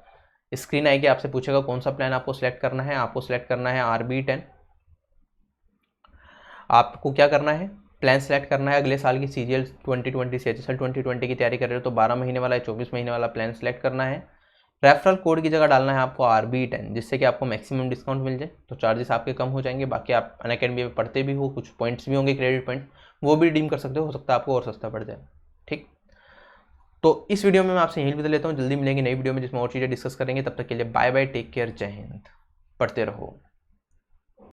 स्क्रीन आएगी, आपसे पूछेगा कौन सा प्लान आपको सेलेक्ट करना है, आपको सेलेक्ट करना है RB10। आपको क्या करना है, प्लान सेलेक्ट करना है, अगले साल की CGL 2020 CHSL 2020 की तैयारी कर रहे हो तो 12 महीने वाला या 24 महीने वाला प्लान सेलेक्ट करना है। रेफरल कोड की जगह डालना है आपको RB10, जिससे कि आपको मैक्सिमम डिस्काउंट मिल जाए, तो चार्जेस आपके कम हो जाएंगे। बाकी आप अनअकैडमी में पढ़ते भी हो, कुछ पॉइंट्स भी होंगे, क्रेडिट पॉइंट, वो भी रिडीम कर सकते हो सकता है आपको और सस्ता पड़ जाए। ठीक, तो इस वीडियो में मैं आपसे यही विदा लेता हूँ, जल्दी मिलेंगे नई वीडियो में जिसमें और चीज़ें डिस्कस करेंगे। तब तक के लिए बाय बाय, टेक केयर, जय हिंद, पढ़ते रहो।